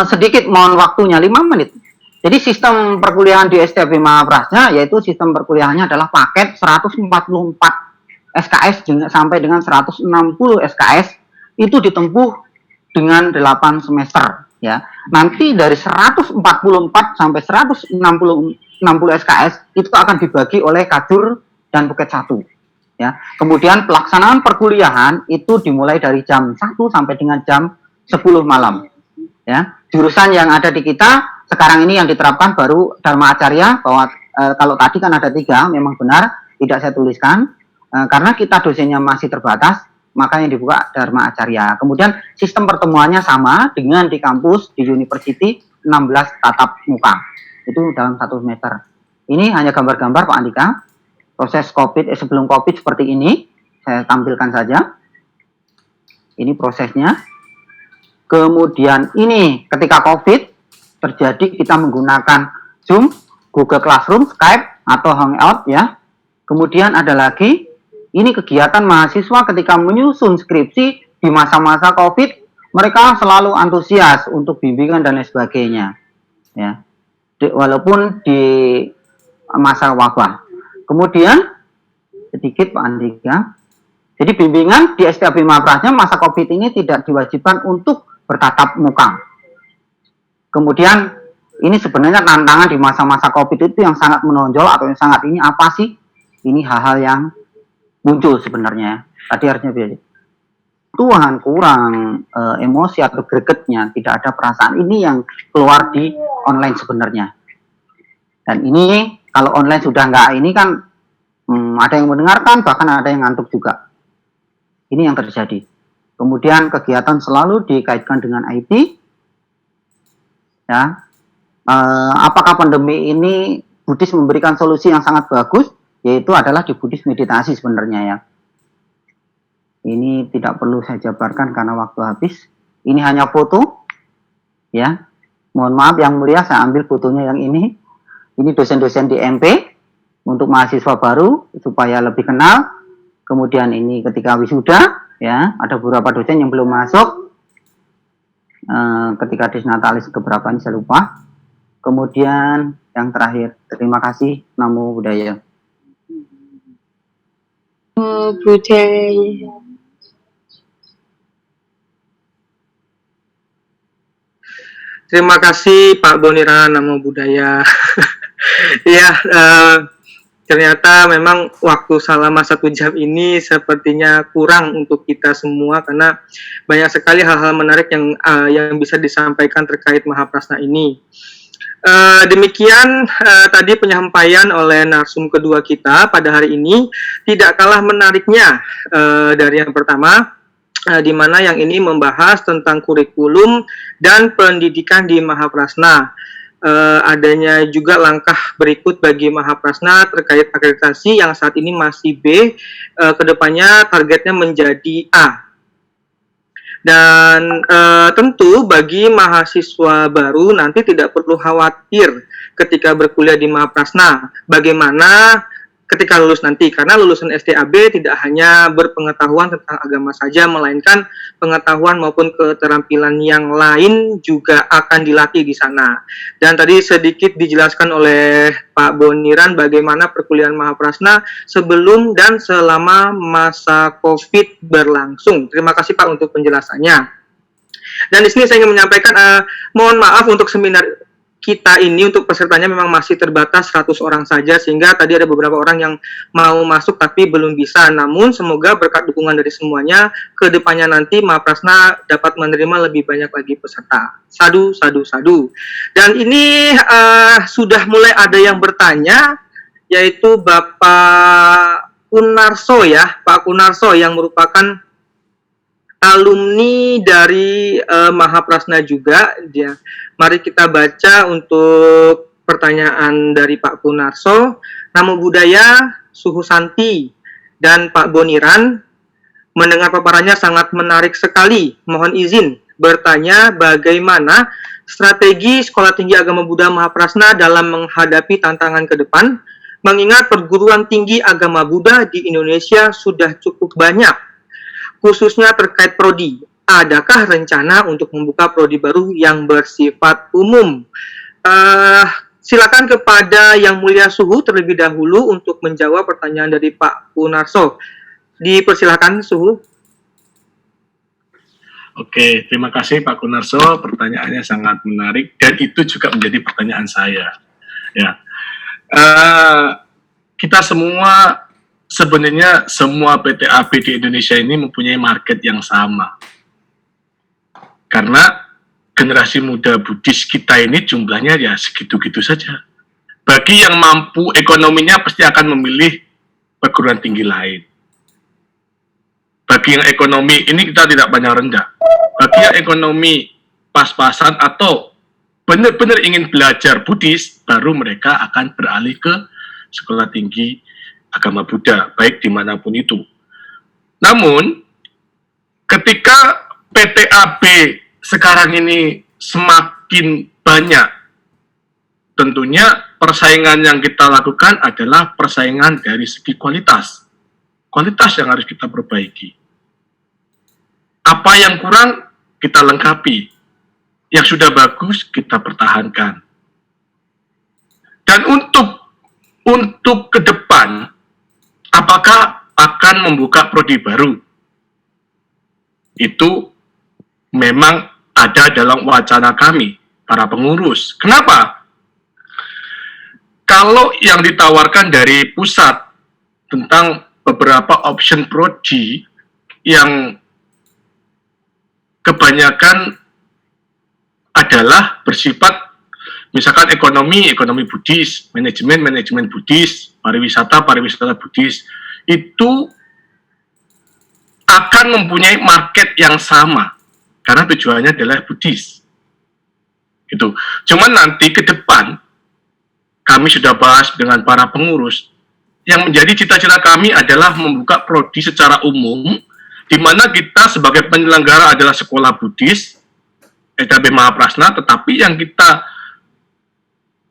sedikit mohon waktunya 5 menit. Jadi sistem perkuliahan di STAB Mahaprasna yaitu sistem perkuliahannya adalah paket 144 SKS sampai dengan 160 SKS itu ditempuh dengan 8 semester, ya. Nanti dari 144 sampai 160 SKS itu akan dibagi oleh Kajur dan Buket 1, ya. Kemudian pelaksanaan perkuliahan itu dimulai dari jam 1 sampai dengan jam 10 malam, ya. Jurusan yang ada di kita sekarang ini yang diterapkan baru Dharma Acarya, bahwa kalau tadi kan ada 3, memang benar tidak saya tuliskan karena kita dosennya masih terbatas, maka yang dibuka Dharma Acarya. Kemudian sistem pertemuannya sama dengan di kampus di University 16 tatap muka. Itu dalam 1 semester. Ini hanya gambar-gambar Pak Andika. Proses COVID sebelum COVID seperti ini. Saya tampilkan saja. Ini prosesnya. Kemudian ini ketika COVID terjadi kita menggunakan Zoom, Google Classroom, Skype atau Hangout, ya. Kemudian ada lagi ini kegiatan mahasiswa ketika menyusun skripsi di masa-masa COVID, mereka selalu antusias untuk bimbingan dan lain sebagainya, ya. Walaupun di masa wabah. Kemudian sedikit Pak Andika. Jadi bimbingan di STAB Mahaprasna masa COVID ini tidak diwajibkan untuk bertatap muka. Kemudian ini sebenarnya tantangan di masa-masa COVID itu yang sangat menonjol atau yang sangat ini apa sih? Ini hal-hal yang muncul sebenarnya. Tadi artinya biasa. Tuhan kurang emosi atau gregetnya, tidak ada perasaan ini yang keluar di online sebenarnya. Dan ini kalau online sudah nggak ini kan ada yang mendengarkan, bahkan ada yang ngantuk juga. Ini yang terjadi. Kemudian kegiatan selalu dikaitkan dengan IT. Ya, apakah pandemi ini Buddhis memberikan solusi yang sangat bagus? Yaitu adalah di Buddhis meditasi sebenarnya, ya. Ini tidak perlu saya jabarkan karena waktu habis. Ini hanya foto, ya. Mohon maaf yang mulia, saya ambil fotonya yang ini. Ini dosen-dosen di MP untuk mahasiswa baru supaya lebih kenal. Kemudian ini ketika wisuda, ya, ada beberapa dosen yang belum masuk. Ketika disnatalis keberapa ini saya lupa. Kemudian yang terakhir, terima kasih, Namo Buddhaya. Budaya. Terima kasih Pak Boniran, Namo Buddhaya. Ya, ternyata memang waktu selama 1 jam ini sepertinya kurang untuk kita semua karena banyak sekali hal-hal menarik yang bisa disampaikan terkait Mahaprasna ini. Demikian tadi penyampaian oleh narsum kedua kita pada hari ini, tidak kalah menariknya dari yang pertama, di mana yang ini membahas tentang kurikulum dan pendidikan di Mahaprasna. Adanya juga langkah berikut bagi Mahaprasna terkait akreditasi yang saat ini masih B, kedepannya targetnya menjadi A. Dan tentu bagi mahasiswa baru nanti tidak perlu khawatir ketika berkuliah di Mahaprasna. Bagaimana ketika lulus nanti, karena lulusan STAB tidak hanya berpengetahuan tentang agama saja, melainkan pengetahuan maupun keterampilan yang lain juga akan dilatih di sana. Dan tadi sedikit dijelaskan oleh Pak Boniran bagaimana perkuliahan Mahaprasna sebelum dan selama masa COVID berlangsung. Terima kasih Pak untuk penjelasannya. Dan di sini saya ingin menyampaikan, mohon maaf untuk seminar kita ini untuk pesertanya memang masih terbatas 100 orang saja, sehingga tadi ada beberapa orang yang mau masuk tapi belum bisa. Namun semoga berkat dukungan dari semuanya, ke depannya nanti Mahaprasna dapat menerima lebih banyak lagi peserta. Sadu, sadu, sadu. Dan ini sudah mulai ada yang bertanya, yaitu Bapak Kunarso ya, Pak Kunarso yang merupakan alumni dari Mahaprasna juga. Dia, mari kita baca untuk pertanyaan dari Pak Kunarso. Namo Buddhaya, Suhu Santi, dan Pak Boniran. Mendengar paparannya sangat menarik sekali. Mohon izin bertanya bagaimana strategi Sekolah Tinggi Agama Buddha Mahaprasna dalam menghadapi tantangan ke depan, mengingat perguruan tinggi agama Buddha di Indonesia sudah cukup banyak, khususnya terkait prodi. Adakah rencana untuk membuka prodi baru yang bersifat umum? Silakan kepada Yang Mulia Suhu terlebih dahulu untuk menjawab pertanyaan dari Pak Kunarso. Dipersilakan Suhu. Oke, terima kasih Pak Kunarso. Pertanyaannya sangat menarik dan itu juga menjadi pertanyaan saya. Ya, kita semua sebenarnya semua PTAB di Indonesia ini mempunyai market yang sama. Karena generasi muda Buddhis kita ini jumlahnya ya segitu-gitu saja. Bagi yang mampu ekonominya pasti akan memilih perguruan tinggi lain. Bagi yang ekonomi ini kita tidak pandang rendah. Bagi yang ekonomi pas-pasan atau benar-benar ingin belajar Buddhis, baru mereka akan beralih ke sekolah tinggi agama Buddha, baik dimanapun itu. Namun, ketika PTAB sekarang ini semakin banyak, tentunya persaingan yang kita lakukan adalah persaingan dari segi kualitas. Kualitas yang harus kita perbaiki. Apa yang kurang, kita lengkapi. Yang sudah bagus, kita pertahankan. Dan untuk ke depan, apakah akan membuka prodi baru? Itu memang ada dalam wacana kami, para pengurus. Kenapa? Kalau yang ditawarkan dari pusat tentang beberapa option prodi yang kebanyakan adalah bersifat misalkan ekonomi Buddhis, manajemen Buddhis, pariwisata Buddhis, itu akan mempunyai market yang sama karena tujuannya adalah Buddhis. Gitu. Cuman nanti ke depan kami sudah bahas dengan para pengurus yang menjadi cita-cita kami adalah membuka prodi secara umum di mana kita sebagai penyelenggara adalah sekolah Buddhis STAB Mahaprasna, tetapi yang kita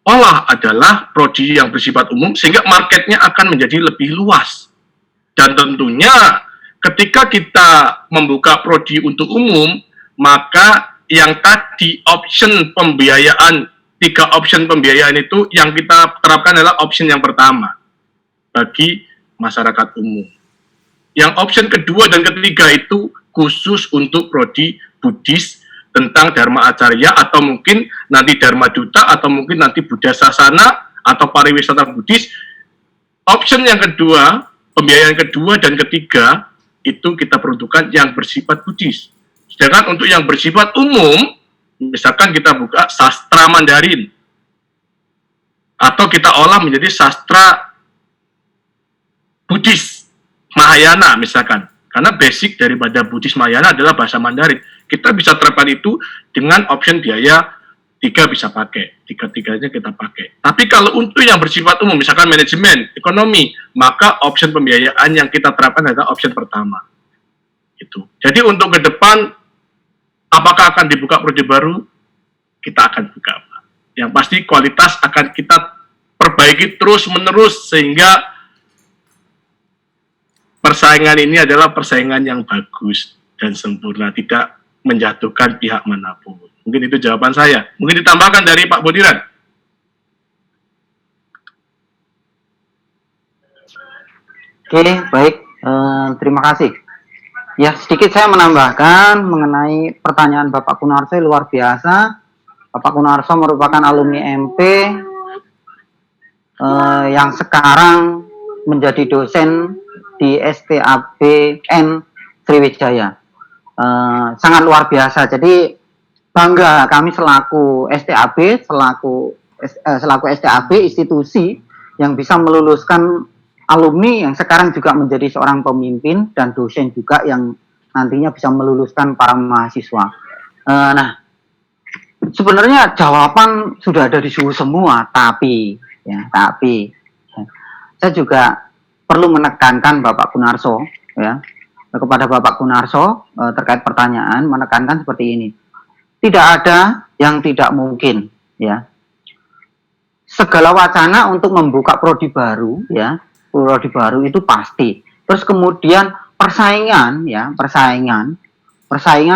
olah adalah prodi yang bersifat umum sehingga marketnya akan menjadi lebih luas. Dan tentunya ketika kita membuka prodi untuk umum, maka yang tadi option pembiayaan, 3 option pembiayaan itu yang kita terapkan adalah option yang pertama bagi masyarakat umum. Yang option kedua dan ketiga itu khusus untuk prodi Buddhis tentang Dharma Acarya atau mungkin nanti Dharma Duta atau mungkin nanti Buddha Sasana atau pariwisata Buddhis. Option yang kedua, pembiayaan kedua dan ketiga itu kita peruntukkan yang bersifat Buddhis. Sedangkan untuk yang bersifat umum, misalkan kita buka sastra Mandarin atau kita olah menjadi sastra Buddhis Mahayana misalkan, karena basic daripada Buddhis Mahayana adalah bahasa Mandarin. Kita bisa terapkan itu dengan option biaya 3 bisa pakai, 3-3-nya kita pakai. Tapi kalau untuk yang bersifat umum, misalkan manajemen, ekonomi, maka option pembiayaan yang kita terapkan adalah option pertama. Itu. Jadi untuk ke depan, apakah akan dibuka prodi baru? Kita akan buka. Yang pasti kualitas akan kita perbaiki terus-menerus sehingga persaingan ini adalah persaingan yang bagus dan sempurna, tidak menjatuhkan pihak manapun. Mungkin itu jawaban saya. Mungkin ditambahkan dari Pak Boniran. Oke, baik. Terima kasih. Ya, sedikit saya menambahkan mengenai pertanyaan Bapak Kunarso, luar biasa. Bapak Kunarso merupakan alumni MP yang sekarang menjadi dosen di STABN Sriwijaya. Sangat luar biasa. Jadi bangga kami selaku STAB, selaku STAB institusi yang bisa meluluskan alumni yang sekarang juga menjadi seorang pemimpin dan dosen juga yang nantinya bisa meluluskan para mahasiswa. Nah, sebenarnya jawaban sudah ada di suhu semua, tapi saya juga perlu menekankan Bapak Kunarso, ya, kepada Bapak Kunarso terkait pertanyaan, menekankan seperti ini. Tidak ada yang tidak mungkin, ya. Segala wacana untuk membuka prodi baru, ya, prodi baru itu pasti. Terus kemudian persaingan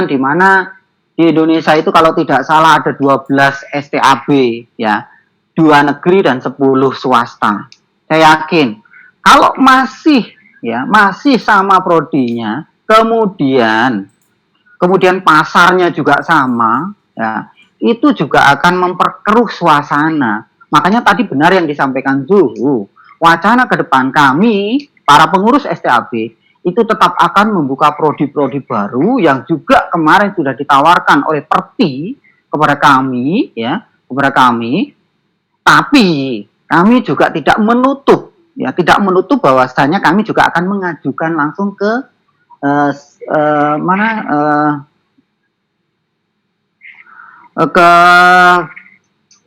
di mana di Indonesia itu kalau tidak salah ada 12 STAB, ya, 2 negeri dan 10 swasta. Saya yakin kalau masih sama prodinya, kemudian pasarnya juga sama, ya, itu juga akan memperkeruh suasana. Makanya tadi benar yang disampaikan Zuhu, wacana ke depan kami, para pengurus STAB, itu tetap akan membuka prodi-prodi baru yang juga kemarin sudah ditawarkan oleh Perti kepada kami, ya, tapi kami juga tidak menutup bahwasanya kami juga akan mengajukan langsung ke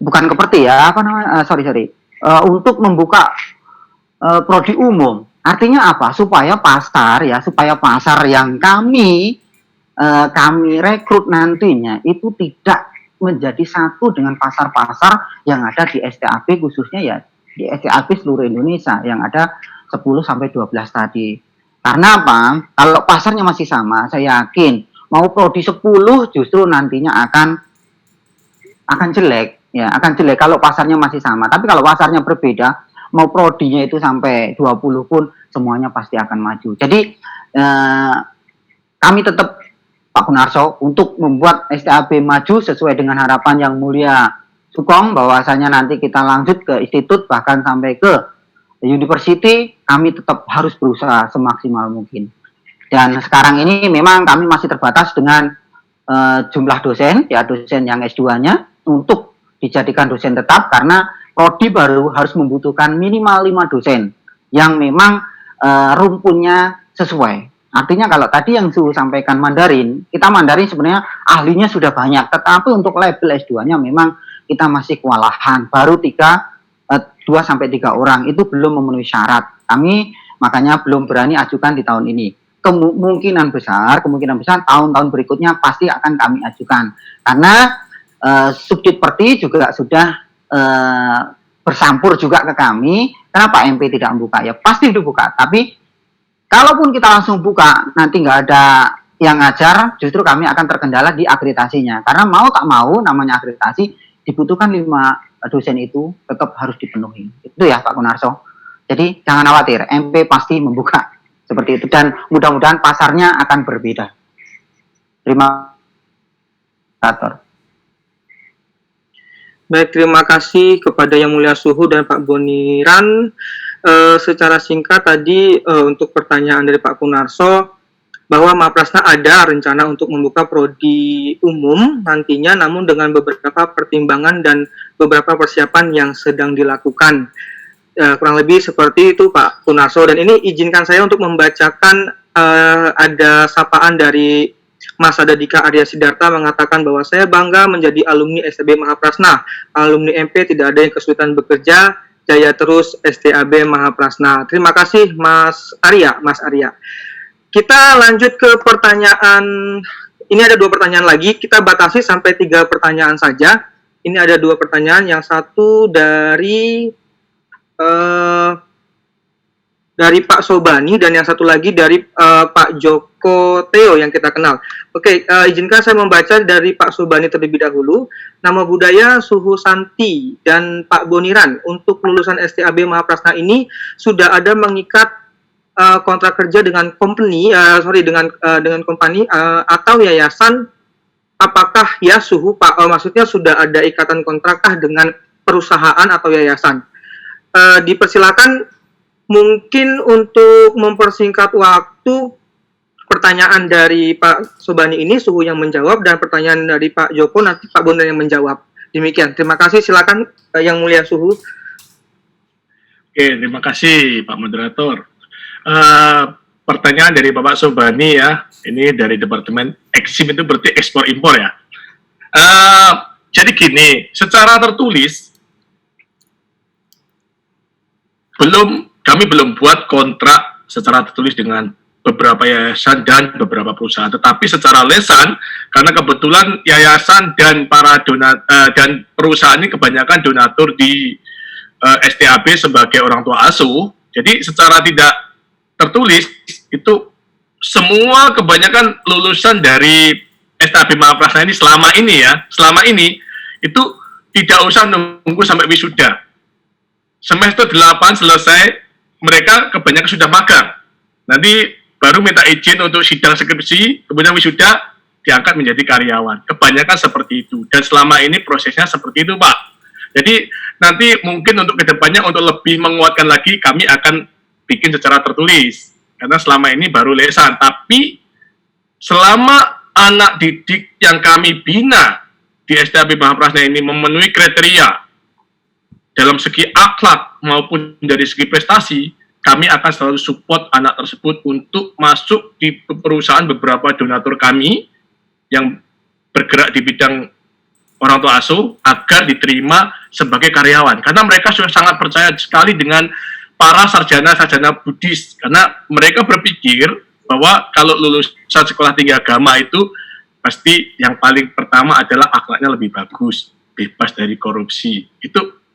bukan ke Perti ya, untuk membuka prodi umum. Artinya apa? Supaya pasar yang kami rekrut nantinya itu tidak menjadi satu dengan pasar-pasar yang ada di STAB, khususnya ya di STAB seluruh Indonesia yang ada 10 sampai 12 tadi. Karena apa? Kalau pasarnya masih sama, saya yakin mau prodi 10 justru nantinya akan jelek, ya, akan jelek kalau pasarnya masih sama. Tapi kalau pasarnya berbeda, mau prodinya itu sampai 20 pun semuanya pasti akan maju. Jadi kami tetap Pak Kunarso untuk membuat STAB maju sesuai dengan harapan Yang Mulia Sukong, bahwasanya nanti kita lanjut ke institut bahkan sampai ke university. Kami tetap harus berusaha semaksimal mungkin. Dan sekarang ini memang kami masih terbatas dengan jumlah dosen, ya, dosen yang S2-nya untuk dijadikan dosen tetap, karena prodi baru harus membutuhkan minimal 5 dosen yang memang rumpunnya sesuai. Artinya kalau tadi yang Su sampaikan Mandarin, kita Mandarin sebenarnya ahlinya sudah banyak, tetapi untuk label S2-nya memang kita masih kewalahan, baru 2-3 orang, itu belum memenuhi syarat. Kami makanya belum berani ajukan di tahun ini. Kemungkinan besar tahun-tahun berikutnya pasti akan kami ajukan, karena Subdit Perti juga sudah bersampur juga ke kami. Kenapa MP tidak membuka? Ya pasti dibuka, tapi kalaupun kita langsung buka nanti nggak ada yang ngajar, justru kami akan terkendala di akreditasinya, karena mau tak mau namanya akreditasi dibutuhkan 5 dosen itu tetap harus dipenuhi. Itu ya Pak Kunarso. Jadi jangan khawatir, MP pasti membuka seperti itu, dan mudah-mudahan pasarnya akan berbeda. Terima kasih. Baik, terima kasih kepada Yang Mulia Suhu dan Pak Boniran. Secara singkat tadi untuk pertanyaan dari Pak Kunarso, bahwa Mahaprasna ada rencana untuk membuka prodi umum nantinya, namun dengan beberapa pertimbangan dan beberapa persiapan yang sedang dilakukan. Kurang lebih seperti itu Pak Kunarso. Dan ini izinkan saya untuk membacakan ada sapaan dari Mas Adadika Arya Sidarta, mengatakan bahwa saya bangga menjadi alumni STAB Mahaprasna. Alumni MP tidak ada yang kesulitan bekerja, jaya terus STAB Mahaprasna. Terima kasih Mas Arya. Kita lanjut ke pertanyaan. Ini ada 2 pertanyaan lagi. Kita batasi sampai 3 pertanyaan saja. Ini ada 2 pertanyaan. Yang satu dari dari Pak Sobani, dan yang satu lagi dari Pak Joko Teo yang kita kenal. Oke, izinkan saya membaca dari Pak Sobani terlebih dahulu. Nama budaya Suhu Santi dan Pak Boniran untuk lulusan STAB Mahaprasna ini sudah ada mengikat kontrak kerja dengan company, dengan company atau yayasan. Apakah ya Suhu Pak? Maksudnya sudah ada ikatan kontrakkah dengan perusahaan atau yayasan? Dipersilakan. Mungkin untuk mempersingkat waktu, pertanyaan dari Pak Sobani ini Suhu yang menjawab, dan pertanyaan dari Pak Joko nanti Pak Bondan yang menjawab. Demikian. Terima kasih. Silakan Yang Mulia Suhu. Oke, terima kasih Pak Moderator. Pertanyaan dari Bapak Sobani ya, ini dari Departemen Eksim, itu berarti ekspor impor ya. Jadi gini, secara tertulis kami belum buat kontrak secara tertulis dengan beberapa yayasan dan beberapa perusahaan, tetapi secara lisan, karena kebetulan yayasan dan dan perusahaan ini kebanyakan donatur di STAB sebagai orang tua asuh, jadi secara tidak tertulis itu semua kebanyakan lulusan dari STAB Mahaprasna ini selama ini itu tidak usah nunggu sampai wisuda. Semester 8 selesai, mereka kebanyakan sudah magang. Nanti baru minta izin untuk sidang skripsi, kemudian wisuda, diangkat menjadi karyawan. Kebanyakan seperti itu. Dan selama ini prosesnya seperti itu, Pak. Jadi nanti mungkin untuk kedepannya, untuk lebih menguatkan lagi, kami akan bikin secara tertulis. Karena selama ini baru lesan. Tapi selama anak didik yang kami bina di STAB Mahaprasna ini memenuhi kriteria dalam segi akhlak maupun dari segi prestasi, kami akan selalu support anak tersebut untuk masuk di perusahaan beberapa donatur kami yang bergerak di bidang orang tua asuh agar diterima sebagai karyawan. Karena mereka sudah sangat percaya sekali dengan para sarjana-sarjana Buddhis. Karena mereka berpikir bahwa kalau lulusan sekolah tinggi agama itu pasti yang paling pertama adalah akhlaknya lebih bagus, bebas dari korupsi. Itu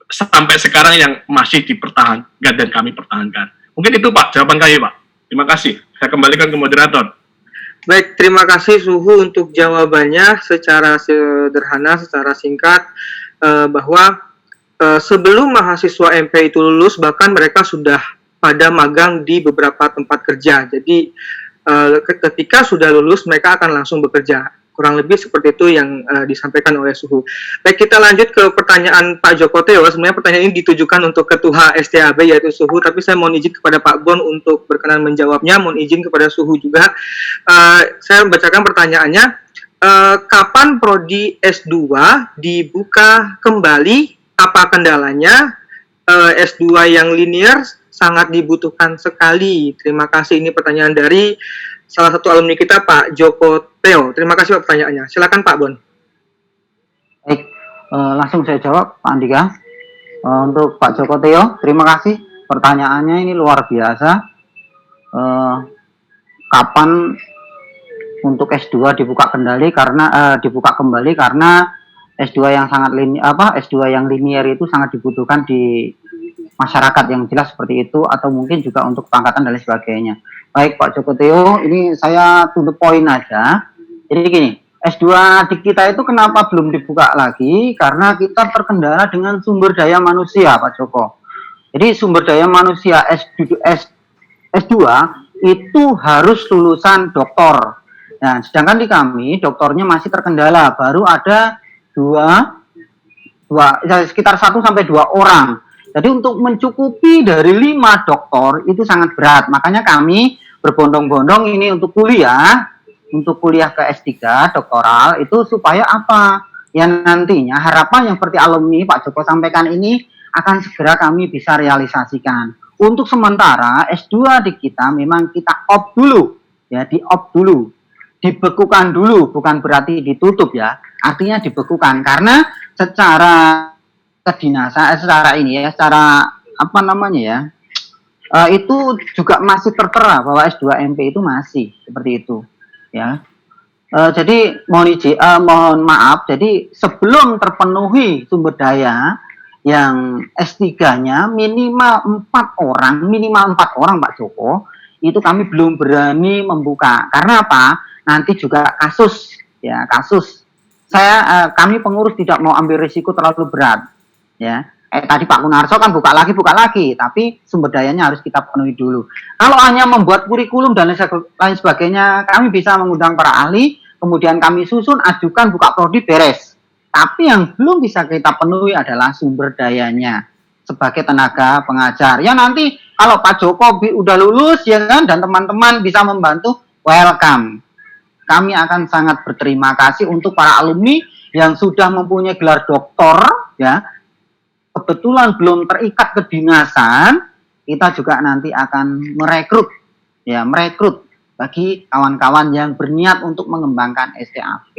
sampai sekarang yang masih dipertahankan dan kami pertahankan. Mungkin itu Pak, jawaban kami Pak. Terima kasih. Saya kembalikan ke moderator. Baik, terima kasih Suhu untuk jawabannya secara sederhana, secara singkat, bahwa sebelum mahasiswa MP itu lulus, bahkan mereka sudah pada magang di beberapa tempat kerja. Jadi ketika sudah lulus, mereka akan langsung bekerja. Kurang lebih seperti itu yang disampaikan oleh Suhu. Baik, kita lanjut ke pertanyaan Pak Joko Teo. Sebenarnya pertanyaan ini ditujukan untuk Ketua STAB yaitu Suhu, tapi saya mohon izin kepada Pak Bon untuk berkenan menjawabnya. Mohon izin kepada Suhu juga. Saya membacakan pertanyaannya. Kapan Prodi S2 dibuka kembali? Apa kendalanya? S2 yang linear sangat dibutuhkan sekali. Terima kasih. Ini pertanyaan dari salah satu alumni kita, Pak Joko Teo. Terima kasih Pak pertanyaannya. Silakan Pak Bon. Baik, langsung saya jawab Pak Andika. Untuk Pak Joko Teo, terima kasih. Pertanyaannya ini luar biasa. Kapan untuk S2 dibuka kembali? Dibuka kembali karena S2 yang S2 yang linear itu sangat dibutuhkan di masyarakat, yang jelas seperti itu, atau mungkin juga untuk pangkatan dan lain sebagainya. Baik Pak Joko Teo, ini saya to the point aja. Jadi gini, S2 di kita itu kenapa belum dibuka lagi? Karena kita terkendala dengan sumber daya manusia, Pak Joko. Jadi sumber daya manusia S2 itu harus lulusan doktor. Nah, sedangkan di kami doktornya masih terkendala, baru ada sekitar 1 sampai 2 orang. Jadi untuk mencukupi dari 5 doktor itu sangat berat. Makanya kami berbondong-bondong ini untuk kuliah ke S3 doktoral itu supaya apa? Yang nantinya harapan yang seperti alumni Pak Joko sampaikan ini akan segera kami bisa realisasikan. Untuk sementara S2 di kita memang kita off dulu, ya, di-off dulu. Dibekukan dulu, bukan berarti ditutup ya. Artinya dibekukan karena secara kedinasan, secara apa namanya ya, itu juga masih tertera bahwa S2 MP itu masih seperti itu ya. Jadi mohon maaf, jadi sebelum terpenuhi sumber daya yang S3-nya minimal 4 orang Pak Joko, itu kami belum berani membuka. Karena apa? Nanti juga kasus. Kami pengurus tidak mau ambil risiko terlalu berat. Ya. Tadi Pak Kunarso kan buka lagi, tapi sumber dayanya harus kita penuhi dulu. Kalau hanya membuat kurikulum dan lain sebagainya, kami bisa mengundang para ahli, kemudian kami susun, ajukan, buka prodi, beres. Tapi yang belum bisa kita penuhi adalah sumber dayanya sebagai tenaga pengajar. Ya nanti kalau Pak Joko udah lulus ya kan, dan teman-teman bisa membantu, welcome. Kami akan sangat berterima kasih untuk para alumni yang sudah mempunyai gelar doktor, ya. Kebetulan belum terikat kedinasan, kita juga nanti akan merekrut bagi kawan-kawan yang berniat untuk mengembangkan STAB.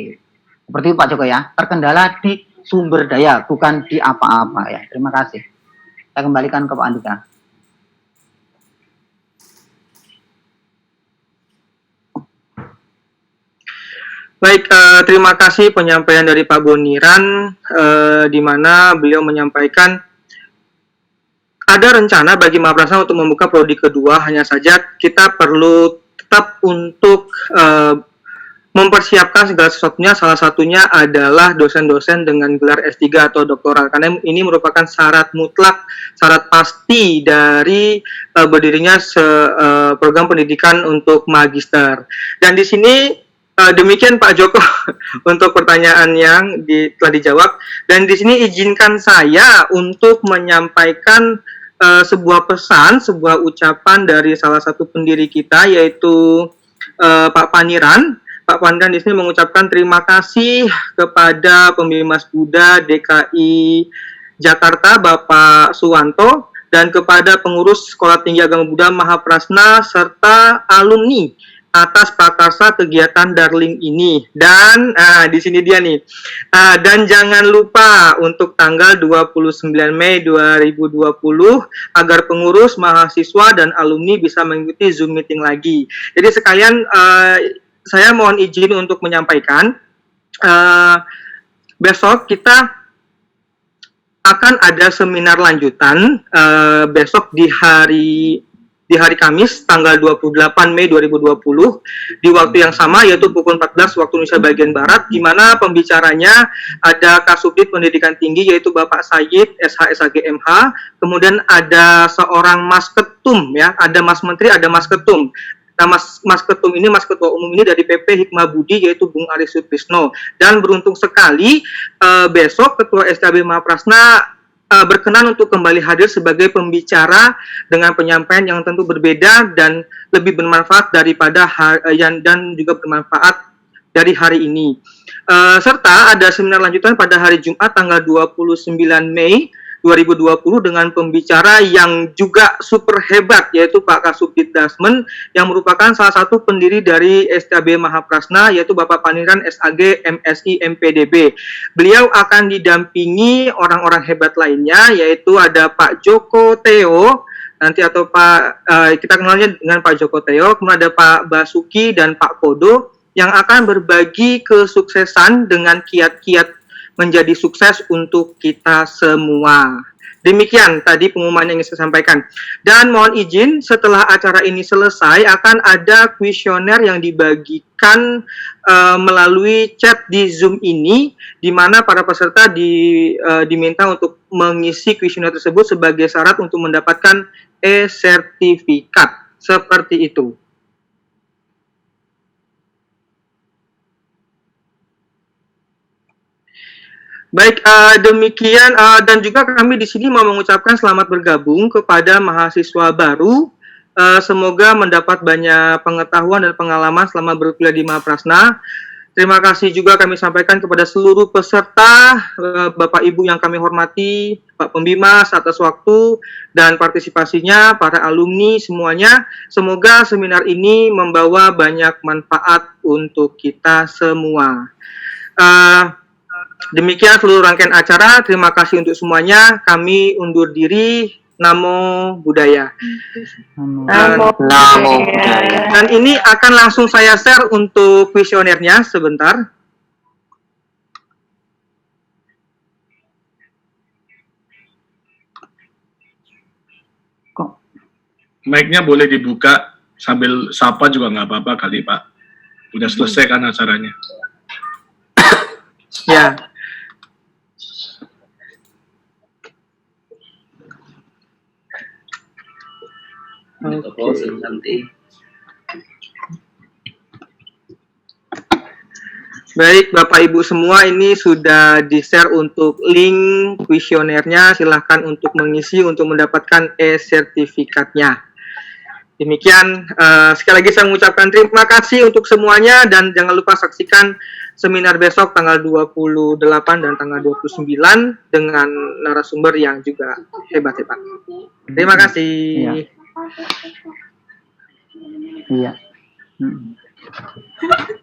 Seperti itu Pak Joko ya, terkendala di sumber daya, bukan di apa-apa ya. Terima kasih. Saya kembalikan ke Pak Andika. Baik, terima kasih penyampaian dari Pak Boniran, di mana beliau menyampaikan ada rencana bagi Mahaprasna untuk membuka prodi kedua, hanya saja kita perlu tetap untuk mempersiapkan segala sesuatunya, salah satunya adalah dosen-dosen dengan gelar S3 atau doktoral, karena ini merupakan syarat mutlak, syarat pasti dari berdirinya program pendidikan untuk magister. Dan di sini demikian Pak Joko untuk pertanyaan yang telah dijawab. Dan di sini izinkan saya untuk menyampaikan sebuah pesan, sebuah ucapan dari salah satu pendiri kita, yaitu Pak Paniran. Pak Paniran di sini mengucapkan terima kasih kepada Pembimas Buddha DKI Jakarta, Bapak Suwanto, dan kepada pengurus Sekolah Tinggi Agama Buddha Mahaprasna serta alumni atas prakarsa kegiatan Darling ini. Dan di sini dia nih. Dan jangan lupa untuk tanggal 29 Mei 2020 agar pengurus, mahasiswa dan alumni bisa mengikuti Zoom meeting lagi. Jadi sekalian saya mohon izin untuk menyampaikan besok kita akan ada seminar lanjutan besok di hari Kamis tanggal 28 Mei 2020 di waktu yang sama, yaitu pukul 14 waktu Indonesia bagian Barat, di mana pembicaranya ada Kasubdit Pendidikan Tinggi yaitu Bapak Sayyid SH MH, kemudian ada seorang Mas Ketum ya, ada Mas Menteri, ada Mas Ketum. Nah, Mas Ketum ini, Mas Ketua Umum ini dari PP Hikmah Budi, yaitu Bung Aris Sutrisno. Dan beruntung sekali besok Ketua STAB Mahaprasna berkenan untuk kembali hadir sebagai pembicara dengan penyampaian yang tentu berbeda dan lebih bermanfaat daripada dan juga bermanfaat dari hari ini. Serta ada seminar lanjutan pada hari Jumat tanggal 29 Mei 2020 dengan pembicara yang juga super hebat, yaitu Pak Kasubdit Dasmen, yang merupakan salah satu pendiri dari STAB Mahaprasna, yaitu Bapak Paniran SAG MSI MPDB. Beliau akan didampingi orang-orang hebat lainnya, yaitu ada Pak Joko Teo, nanti atau kita kenalnya dengan Pak Joko Teo, kemudian ada Pak Basuki dan Pak Kodo, yang akan berbagi kesuksesan dengan kiat-kiat menjadi sukses untuk kita semua. Demikian tadi pengumuman yang ingin saya sampaikan. Dan mohon izin, setelah acara ini selesai akan ada kuesioner yang dibagikan melalui chat di Zoom ini, di mana para peserta diminta untuk mengisi kuesioner tersebut sebagai syarat untuk mendapatkan e-sertifikat. Seperti itu. Baik, demikian dan juga kami di sini mau mengucapkan selamat bergabung kepada mahasiswa baru. Semoga mendapat banyak pengetahuan dan pengalaman selama berkuliah di Mahaprasna. Terima kasih juga kami sampaikan kepada seluruh peserta, Bapak Ibu yang kami hormati, Pak Pembimas atas waktu dan partisipasinya, para alumni semuanya. Semoga seminar ini membawa banyak manfaat untuk kita semua. Demikian seluruh rangkaian acara. Terima kasih untuk semuanya. Kami undur diri. Namo Buddhaya. Namo Buddhaya. Dan ini akan langsung saya share untuk kuesionernya sebentar. mic-nya boleh dibuka sambil sapa juga nggak apa-apa kali Pak. Udah selesai kan acaranya? Ya. Kita closing nanti. Baik, Bapak Ibu semua, ini sudah di-share untuk link kuesionernya. Silahkan untuk mengisi untuk mendapatkan e-sertifikatnya. Demikian, sekali lagi saya mengucapkan terima kasih untuk semuanya, dan jangan lupa saksikan seminar besok tanggal 28 dan tanggal 29 dengan narasumber yang juga hebat-hebat. Terima kasih. Iya. Iya.